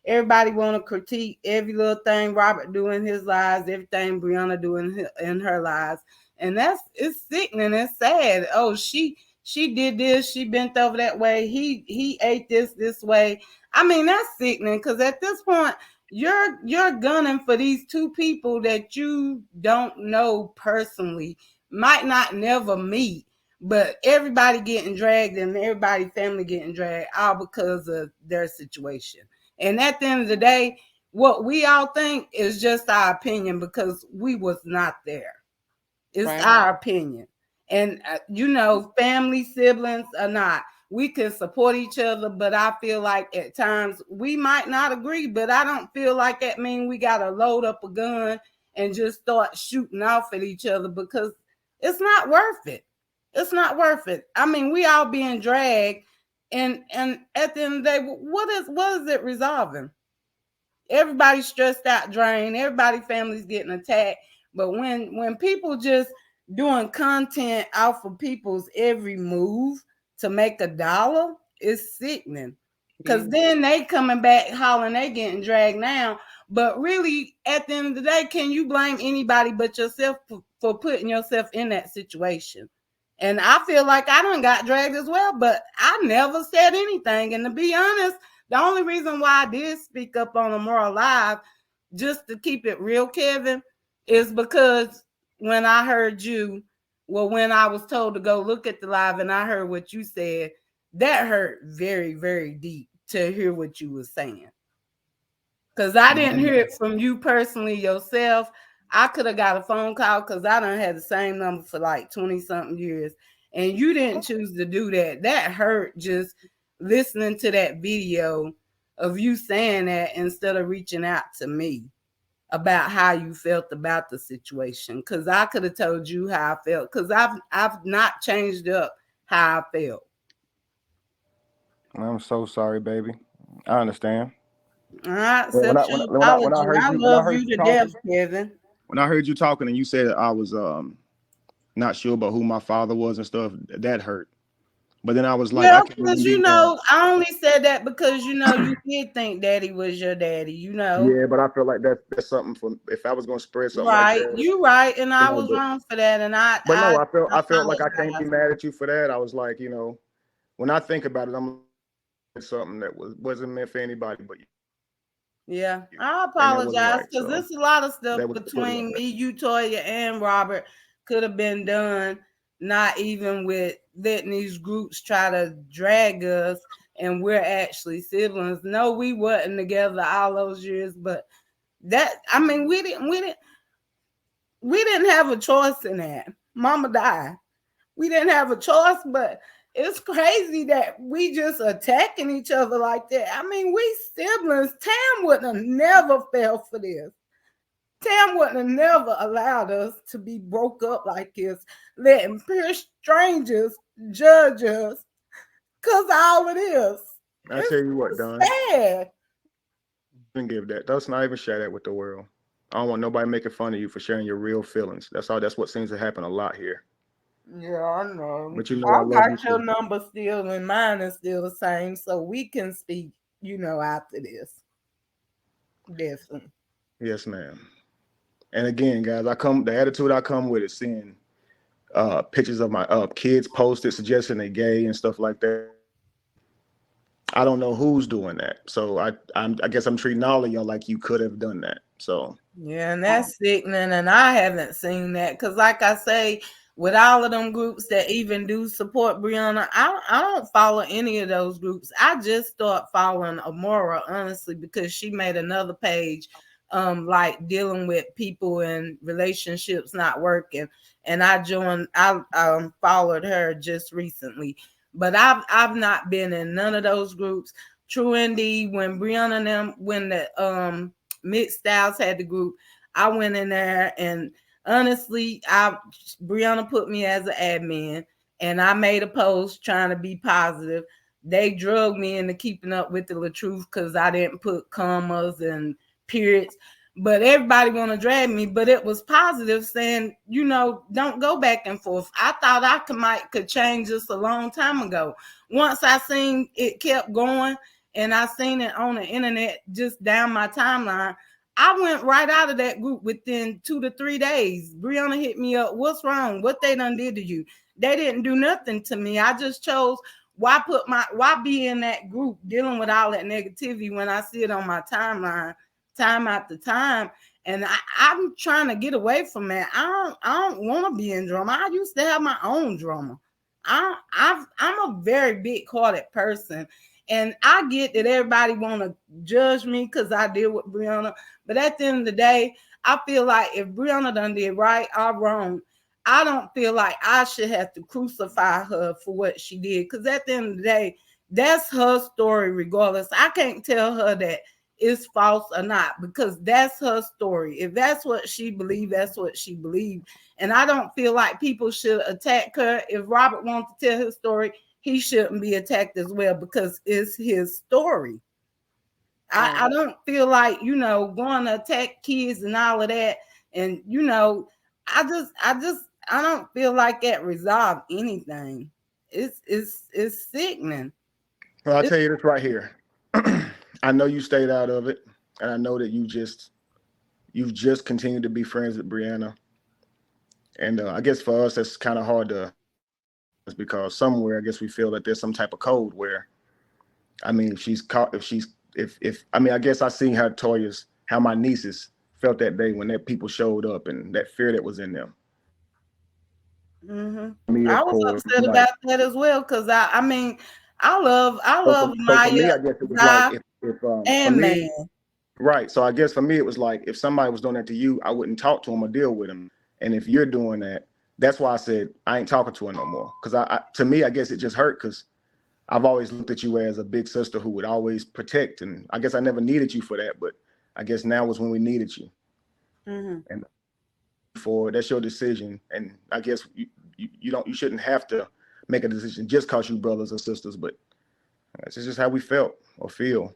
everybody want to critique every little thing Robert doing his lives, everything Brianna doing in her lives. And it's sickening. It's sad. Oh, she did this. She bent over that way. He ate this way. I mean, that's sickening, because at this point, you're gunning for these two people that you don't know personally, might not never meet, but everybody getting dragged and everybody family getting dragged all because of their situation. And at the end of the day, what we all think is just our opinion because we was not there. It's our opinion. And, family, siblings or not, we can support each other. But I feel like at times we might not agree, but I don't feel like that means we got to load up a gun and just start shooting off at each other, because it's not worth it. It's not worth it. I mean, we all being dragged, and at the end of the day, what is it resolving? Everybody's stressed out, drained. Everybody family's getting attacked. But when people just doing content off of people's every move to make $1, it's sickening. Because then they coming back hollering they getting dragged now. But really, at the end of the day, can you blame anybody but yourself for putting yourself in that situation? And I feel like I done got dragged as well, but I never said anything. And to be honest, the only reason why I did speak up on Amora Live, just to keep it real, Kevin, is because when I heard you, when I was told to go look at the live and I heard what you said, that hurt very, very deep to hear what you were saying. Because I didn't hear it from you personally yourself. I could have got a phone call because I done had the same number for like 20-something years. And you didn't choose to do that. That hurt just listening to that video of you saying that instead of reaching out to me about how you felt about the situation. Because I could have told you how I felt. Because I've not changed up how I felt. I'm so sorry, baby. I understand. All right, when I heard I you, love you to death, Kevin. When I heard you talking and you said I was not sure about who my father was and stuff, that hurt. But then I was like, well, because I only said that because you did think Daddy was your daddy, Yeah, but I feel like that's something for if I was gonna spread something right. like that. You right, and I was wrong for that, and I felt like I can't be mad at you for that. I was like, when I think about it, I'm something that wasn't meant for anybody but you. Yeah, I apologize because there's a lot of stuff between me, you, Toya, and Robert could have been done, not even with letting these groups try to drag us, and we're actually siblings. No, we wasn't together all those years, but we didn't have a choice in that. Mama died. We didn't have a choice, but it's crazy that we just attacking each other like that. I mean, we siblings. Tam wouldn't have never fell for this. Tam wouldn't have never allowed us to be broke up like this, letting pure strangers judge us. Cause all it is. I tell you what, Don. Sad. Don't give that. Let's not even share that with the world. I don't want nobody making fun of you for sharing your real feelings. That's what seems to happen a lot here. Yeah, I know. But I love your number still, and mine is still the same, so we can speak, after this. Definitely. Yes, ma'am. And again, guys, the attitude I come with is seeing pictures of my kids posted suggesting they gay and stuff like that. I don't know who's doing that. So I guess I'm treating all of y'all like you could have done that. So yeah, and that's sickening, and I haven't seen that because, like I say, with all of them groups that even do support Brianna, I don't follow any of those groups. I just start following Amora, honestly, because she made another page like dealing with people in relationships not working, and I followed her just recently. But I've not been in none of those groups. True Indie, when Brianna and them, when the Mixed Styles had the group, I went in there, and honestly, Brianna put me as an admin, and I made a post trying to be positive. They drugged me into keeping up with the truth because I didn't put commas and periods. But everybody want to drag me, but it was positive, saying, don't go back and forth. I thought I could change this a long time ago. Once I seen it kept going, and I seen it on the internet just down my timeline, I went right out of that group within 2 to 3 days. Brianna hit me up. What's wrong? What they done did to you? They didn't do nothing to me. I just chose why be in that group dealing with all that negativity when I see it on my timeline time after time. And I'm trying to get away from that. I don't want to be in drama. I used to have my own drama. I'm a very big-hearted person. And I get that everybody want to judge me because I deal with Brianna. But at the end of the day, I feel like if Brianna done did right or wrong, I don't feel like I should have to crucify her for what she did. Because at the end of the day, that's her story regardless. I can't tell her that it's false or not because that's her story. If that's what she believed, that's what she believed. And I don't feel like people should attack her. If Robert wants to tell his story, he shouldn't be attacked as well because it's his story. I don't feel like, going to attack kids and all of that. And, I don't feel like that resolved anything. It's sickening. Well, I'll tell you this right here. I know you stayed out of it, and I know that you've just continued to be friends with Brianna. And I guess for us, that's kind of hard to, because somewhere I guess we feel that there's some type of code where, I mean, I guess I seen how my nieces felt that day when that people showed up and that fear that was in them. Mm-hmm. Me, I was upset about that as well because I love Maya. For me, I guess it was like and man. Right. So I guess for me, it was like if somebody was doing that to you, I wouldn't talk to them or deal with them. And if you're doing that, that's why I said I ain't talking to her no more. Because to me, I guess it just hurt because I've always looked at you as a big sister who would always protect. And I guess I never needed you for that. But I guess now was when we needed you. Mm-hmm. And that's your decision. And I guess you shouldn't have to make a decision just because you brothers or sisters. But that's just how we felt or feel.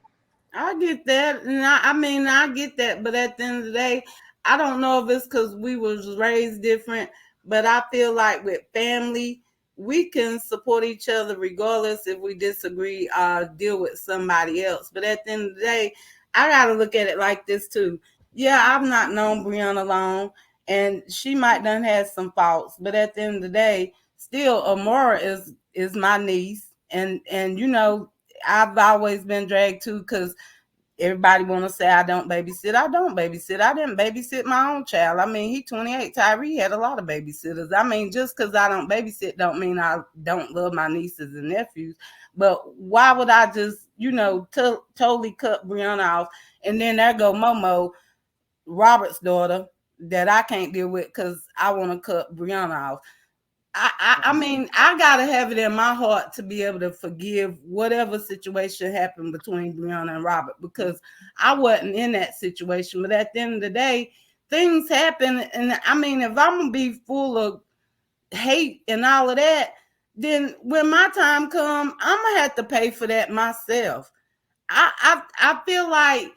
I get that. And I get that. But at the end of the day, I don't know if it's because we was raised different, but I feel like with family, we can support each other regardless if we disagree or deal with somebody else. But at the end of the day, I got to look at it like this too. Yeah, I've not known Brianna long, and she might done have some faults. But at the end of the day, still, Amora is my niece. And I've always been dragged too because everybody want to say I don't babysit. I don't babysit. I didn't babysit my own child. I mean, he 28. Tyree had a lot of babysitters. I mean, just because I don't babysit don't mean I don't love my nieces and nephews. But why would I just, totally cut Brianna off? And then there go Momo, Robert's daughter, that I can't deal with because I want to cut Brianna off. I mean, I gotta have it in my heart to be able to forgive whatever situation happened between Brianna and Robert because I wasn't in that situation. But at the end of the day, things happen, and I mean, if I'm gonna be full of hate and all of that, then when my time comes, I'm gonna have to pay for that myself. I feel like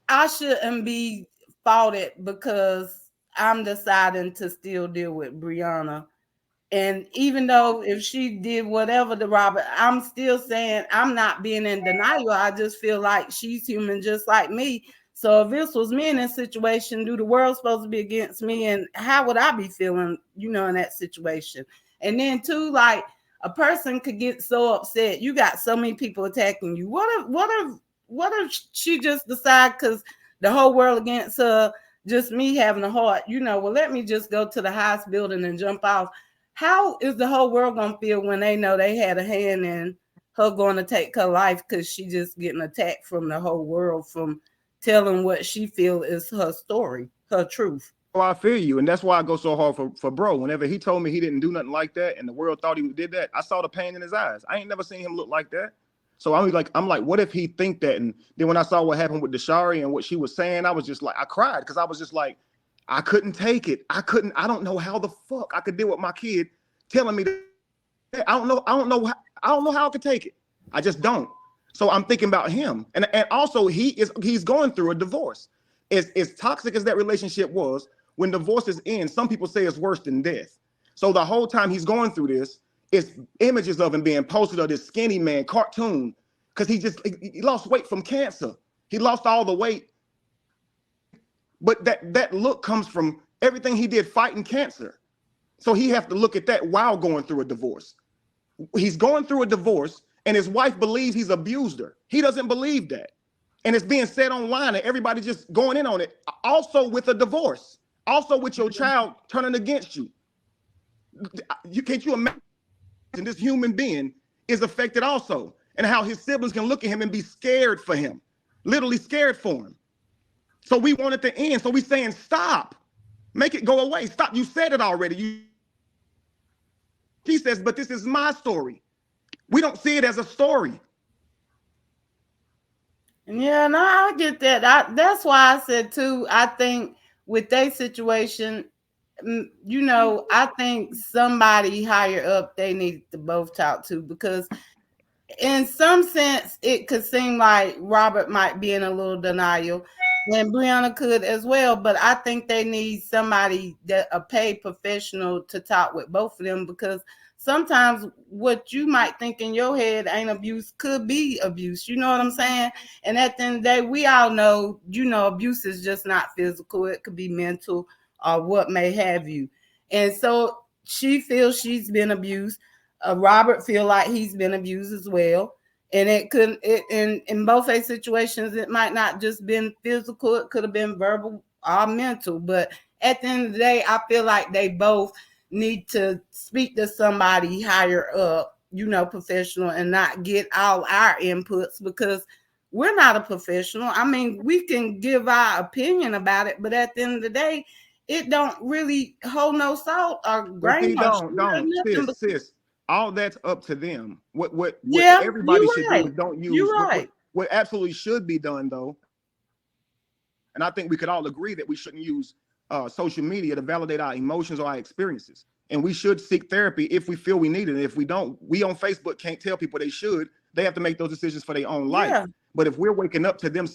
I shouldn't be faulted because I'm deciding to still deal with Brianna. And even though if she did whatever to Robert, I'm still saying I'm not being in denial. I just feel like she's human just like me. So if this was me in this situation, do the world supposed to be against me? And how would I be feeling, in that situation? And then too, like a person could get so upset. You got so many people attacking you. What if she just decide because the whole world against her, just me having a heart, well, let me just go to the highest building and jump off. How is the whole world going to feel when they know they had a hand in her going to take her life because she just getting attacked from the whole world from telling what she feel is her story, her truth? Well, I feel you. And that's why I go so hard for bro. Whenever he told me he didn't do nothing like that and the world thought he did that, I saw the pain in his eyes. I ain't never seen him look like that. So I'm like, what if he think that? And then when I saw what happened with Deshari and what she was saying, I was just like, I cried because I was just like, I couldn't take it. I don't know how the fuck I could deal with my kid telling me that. I don't know how I could take it. I just don't. So I'm thinking about him. And also he's going through a divorce. As toxic as that relationship was, when divorces end, some people say it's worse than death. So the whole time he's going through this, it's images of him being posted of this skinny man cartoon because he lost weight from cancer. He lost all the weight. But that look comes from everything he did fighting cancer. So he have to look at that while going through a divorce. He's going through a divorce and his wife believes he's abused her. He doesn't believe that. And it's being said online and everybody just going in on it. Also with a divorce, also with your child turning against you. Can't you imagine this human being is affected also and how his siblings can look at him and be scared for him, literally scared for him. So we want it to end. So we saying, stop. Make it go away. Stop. You said it already. She says, but this is my story. We don't see it as a story. Yeah, no, I get that. That's why I said too, I think with their situation, you know, I think somebody higher up they need to both talk to, because in some sense it could seem like Robert might be in a little denial and Brianna could as well, but I think they need somebody, that a paid professional, to talk with both of them, because sometimes what you might think in your head ain't abuse could be abuse. You know what I'm saying? And at the end of the day, we all know, you know, abuse is just not physical. It could be mental or what may have you. And so she feels she's been abused. Robert feel like he's been abused as well. And it could, in both a situations, it might not just been physical. It could have been verbal or mental. But at the end of the day, I feel like they both need to speak to somebody higher up, you know, professional, and not get all our inputs, because we're not a professional. I mean, we can give our opinion about it, but at the end of the day, it don't really hold no salt or grain or sugar or nothing. Sis. All that's up to them. What Yeah, everybody should right. do is don't use You're right. what absolutely should be done, though. And I think we could all agree that we shouldn't use social media to validate our emotions or our experiences. And we should seek therapy if we feel we need it. And if we don't, we on Facebook can't tell people they should. They have to make those decisions for their own life. Yeah. But if we're waking up to them,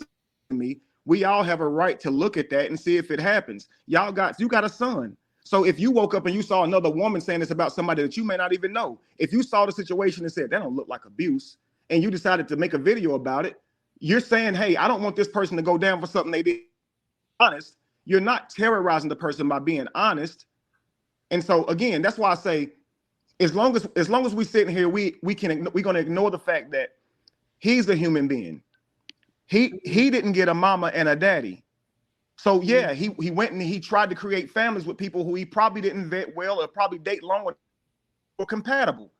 we all have a right to look at that and see if it happens. You got a son. So if you woke up and you saw another woman saying this about somebody that you may not even know, if you saw the situation and said, that don't look like abuse, and you decided to make a video about it, you're saying, hey, I don't want this person to go down for something they did. Honest. You're not terrorizing the person by being honest. And so again, that's why I say, as long as we sit here, we're gonna ignore the fact that he's a human being. He didn't get a mama and a daddy. So yeah, he went and he tried to create families with people who he probably didn't vet well or probably date long with or compatible.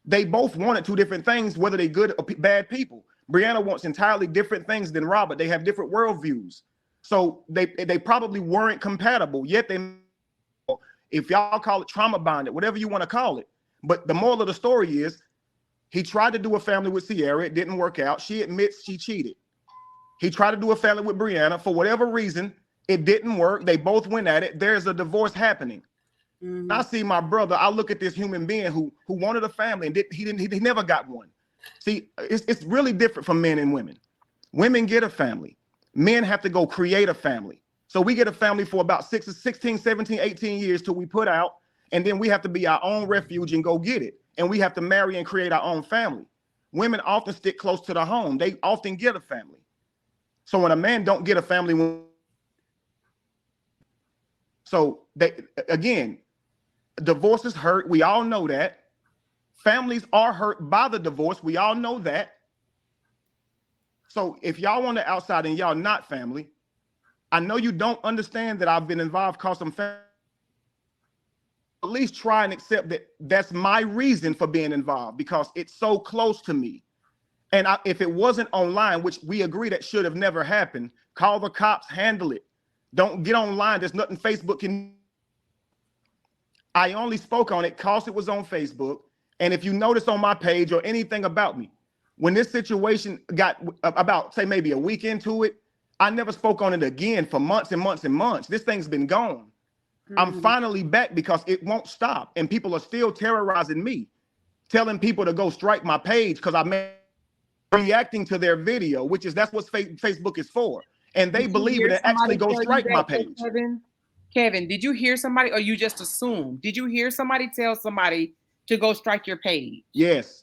They both wanted two different things, whether they good or bad people. Brianna wants entirely different things than Robert. They have different worldviews. So they probably weren't compatible, yet if y'all call it trauma bonded, whatever you want to call it. But the moral of the story is he tried to do a family with Sierra. It didn't work out. She admits she cheated. He tried to do a family with Brianna. For whatever reason, it didn't work. They both went at it. There's a divorce happening. Mm-hmm. I see my brother. I look at this human being who wanted a family and he never got one. See, it's really different from men and women. Women get a family. Men have to go create a family. So we get a family for about 16, 17, 18 years till we put out, and then we have to be our own refuge and go get it. And we have to marry and create our own family. Women often stick close to the home. They often get a family. So when a man don't get a family, so again, divorces hurt. We all know that. Families are hurt by the divorce. We all know that. So if y'all on the outside and y'all not family, I know you don't understand that I've been involved because I'm family. At least try and accept that that's my reason for being involved, because it's so close to me. And if it wasn't online, which we agree that should have never happened, call the cops, handle it. Don't get online. There's nothing Facebook can. I only spoke on it because it was on Facebook. And if you notice on my page or anything about me, when this situation got about, say, maybe a week into it, I never spoke on it again for months and months and months. This thing's been gone. Mm-hmm. I'm finally back because it won't stop. And people are still terrorizing me, telling people to go strike my page because I'm reacting to their video, that's what Facebook is for. And they believe it and actually go strike my page. Kevin, did you hear somebody, or you just assumed? Did you hear somebody tell somebody to go strike your page? Yes.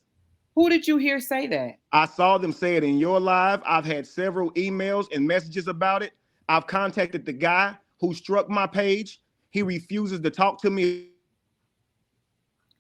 Who did you hear say that? I saw them say it in your live. I've had several emails and messages about it. I've contacted the guy who struck my page. He refuses to talk to me.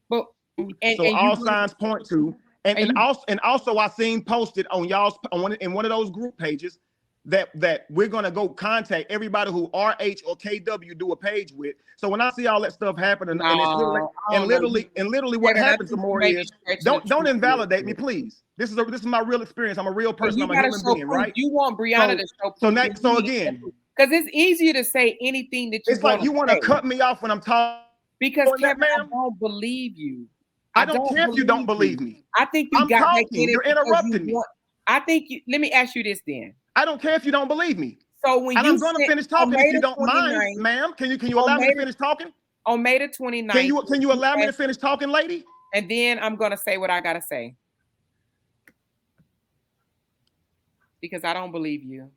But all signs point to, and also I seen posted on y'all's in one of those group pages that we're gonna go contact everybody who RH or KW do a page with. So when I see all that stuff happening, and literally what happens more is don't invalidate me, please. This is my real experience. I'm a real person. I'm a human being, right? You want Brianna to show proof. So again, Because it's easier to say anything that you It's like you want to cut me off when I'm talking. Because Kevin, I don't believe you. I don't care if you don't believe me. I think you I'm got talking. back in it. You're interrupting me. I think you. Let me ask you this then. I don't care if you don't believe me. So when and I'm going to finish talking if you don't mind, ma'am. Can you allow me to finish talking? On May the 29th. Can you allow me to finish talking, lady? And then I'm going to say what I got to say. Because I don't believe you.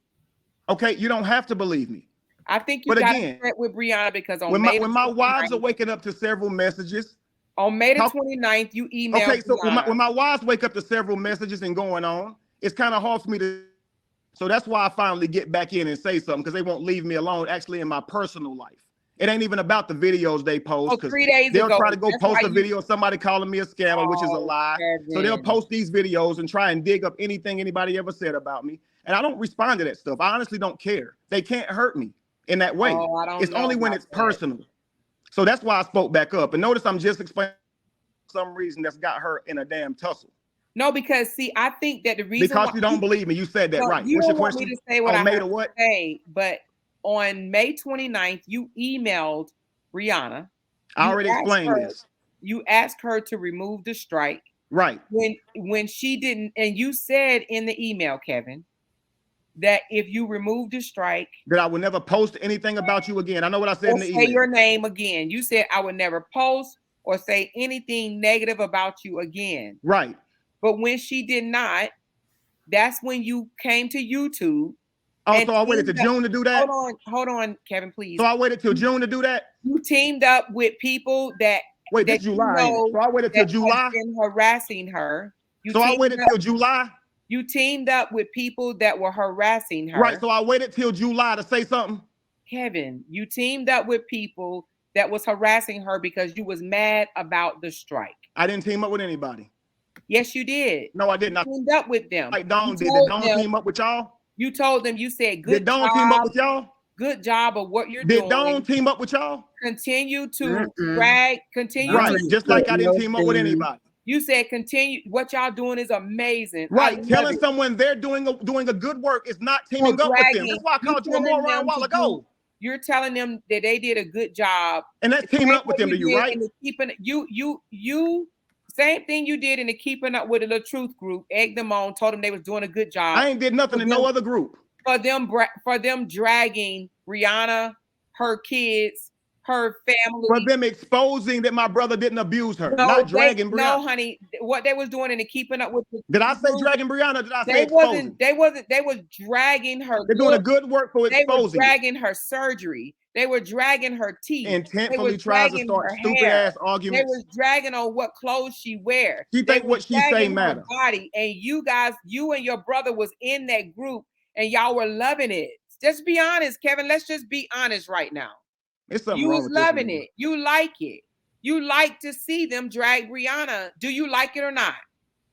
Okay, you don't have to believe me. I think you got upset with Brianna because on May when my wives are waking up to several messages. On May the 29th, you emailed Okay, so when my wives wake up to several messages and going on, it's kind of hard for me to. So that's why I finally get back in and say something, because they won't leave me alone actually in my personal life. It ain't even about the videos they post, because they'll try to go post a video of somebody calling me a scammer, which is a lie. Kevin. So they'll post these videos and try and dig up anything anybody ever said about me. And I don't respond to that stuff. I honestly don't care. They can't hurt me in that way. It's only when it's personal. So that's why I spoke back up. And notice I'm just explaining some reason that's got her in a damn tussle. No, because see, I think that the reason because you don't believe me, you said that right. You What's don't your want question? me to say what I made have to say, but on May 29th, you emailed Brianna. I already explained this. You asked her to remove the strike. Right. When she didn't, and you said in the email, Kevin, that if you remove the strike, that I would never post anything about you again. I know what I said in the email. Say your name again. You said I would never post or say anything negative about you again. Right. But when she did not, that's when you came to YouTube. Oh, so I waited till June to do that? Hold on, Kevin, please. So I waited till June to do that? You teamed up with people that this July. So I waited till July. Been harassing her. I waited till July. You teamed up with people that were harassing her. Right. So I waited till July to say something. Kevin, you teamed up with people that was harassing her because you was mad about the strike. I didn't team up with anybody. Yes, you did. No, I did not. You teamed up with them. Like Dawn did. Did Dawn team up with y'all? You told them, you said, good Did Dawn team up with y'all? Good job of what you're doing. Did Dawn team up with y'all? Continue to drag, continue. Right, just like I didn't team up with anybody. You said continue. What y'all doing is amazing. Right, telling someone they're doing a good work is not teaming up with them. That's why I called you a moron a while ago. You're telling them that they did a good job, and that's teaming up with them. Do you right? Keeping you same thing you did in the Keeping Up with the Truth group. Egged them on, told them they was doing a good job. I ain't did nothing in no other group. For them dragging Brianna, her kids, her family. For them exposing that my brother didn't abuse her, not dragging Brianna. No, honey, what they was doing in the Keeping Up with the Did I say dragging Brianna? Did I say exposing? They was dragging her. They're doing a good work for exposing. They were dragging her surgery. They were dragging her teeth. Intentfully tries to start stupid ass arguments. They was dragging on what clothes she wear. She think what she say matter. Body. And you guys, you and your brother was in that group and y'all were loving it. Just be honest, Kevin. Let's just be honest right now. It's something you wrong was with loving it. You like it. You like to see them drag Brianna. Do you like it or not?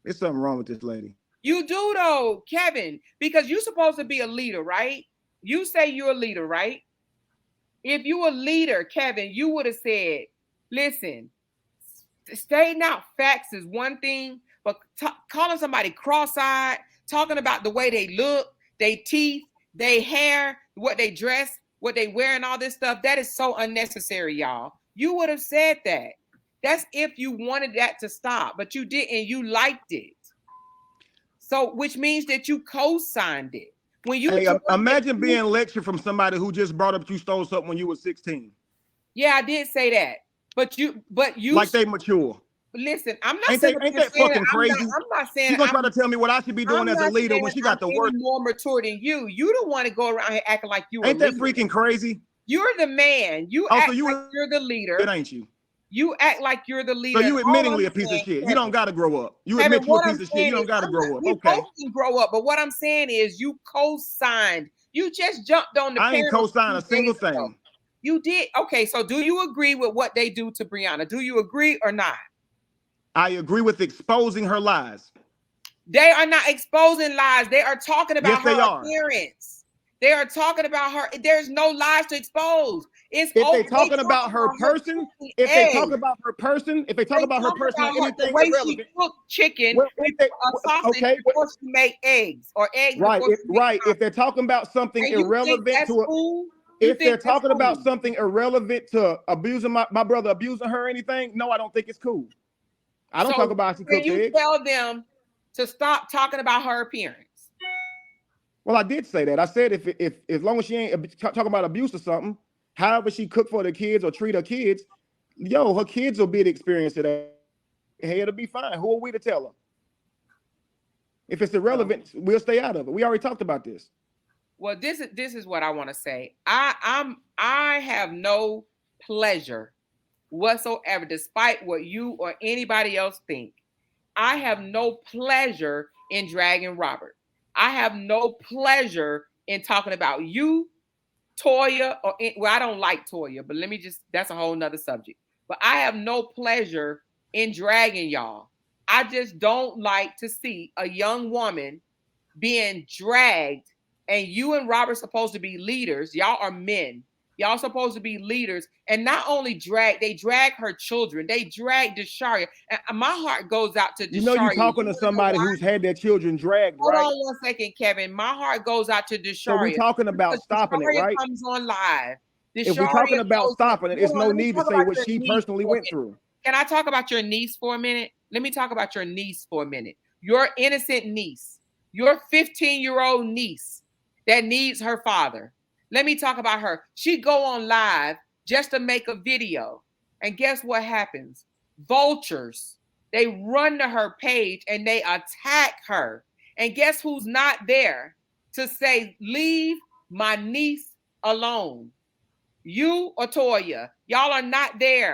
It's something wrong with this lady. You do though, Kevin, because you're supposed to be a leader, right? You say you're a leader, right? If you a leader, Kevin, you would have said, listen, stating out facts is one thing, but calling somebody cross-eyed, talking about the way they look, their teeth, their hair, what they dress, what they wear and all this stuff, that is so unnecessary, y'all. You would have said that. That's if you wanted that to stop, but you didn't. You liked it. So, which means that you co-signed it. When you imagine being lectured from somebody who just brought up you stole something when you were 16. Yeah, I did say that. But you like they mature. Listen, I'm not ain't saying that fucking crazy. I'm not saying she's gonna try to tell me what I should be doing as a leader when she got the work. More mature than you. You don't want to go around here acting like you ain't that freaking crazy. You're the man. You act like you're the leader. It ain't you. You act like you're the leader. So you admittingly a piece of shit. You don't got to grow up. You admit you're a piece of shit. You don't got to grow up. Okay. You grow up, but what I'm saying is you co-signed. You just jumped on the. I ain't co-signed a single thing. You did. Okay, so do you agree with what they do to Brianna? Do you agree or not? I agree with exposing her lies. They are not exposing lies. They are talking about her appearance. They are talking about her. There's no lies to expose. It's if okay. they talking about her person, if they talk about her person, if they talk about her person or anything the way irrelevant. she cooked chicken Well, before a sausage before she made eggs, or eggs right, before she made if they're talking about something and you think irrelevant that's to cool? if they're talking about something irrelevant to abusing my brother abusing her or anything, no, I don't think it's cool. I don't talk about how she cooks eggs. Tell them to stop talking about her appearance. Well, I did say that. I said if as long as she ain't talking about abuse or something, however she cook for the kids or treat her kids, her kids will be the experience of that. Hey, it'll be fine. Who are we to tell her? If it's irrelevant, we'll stay out of it. We already talked about this. Well, this is what I want to say. I have no pleasure whatsoever, despite what you or anybody else think. I have no pleasure in dragging Robert. I have no pleasure in talking about you, Toya, I don't like Toya, but that's a whole nother subject. But I have no pleasure in dragging y'all. I just don't like to see a young woman being dragged, and you and Robert supposed to be leaders. Y'all are men. Y'all supposed to be leaders, and not only they drag her children. They drag Desharia. And my heart goes out to Desharia. You know, you're talking to somebody who's had their children dragged, right? Hold on 1 second, Kevin. My heart goes out to Desharia. So we're talking about stopping it, right? Comes on live. If we're talking about stopping it, there's no need to say what she personally went through. Can I talk about your niece for a minute? Let me talk about your niece for a minute. Your innocent niece. Your 15-year-old niece that needs her father. Let me talk about her. She go on live just to make a video. And guess what happens? Vultures. They run to her page and they attack her. And guess who's not there to say, leave my niece alone? You or Toya. Y'all are not there.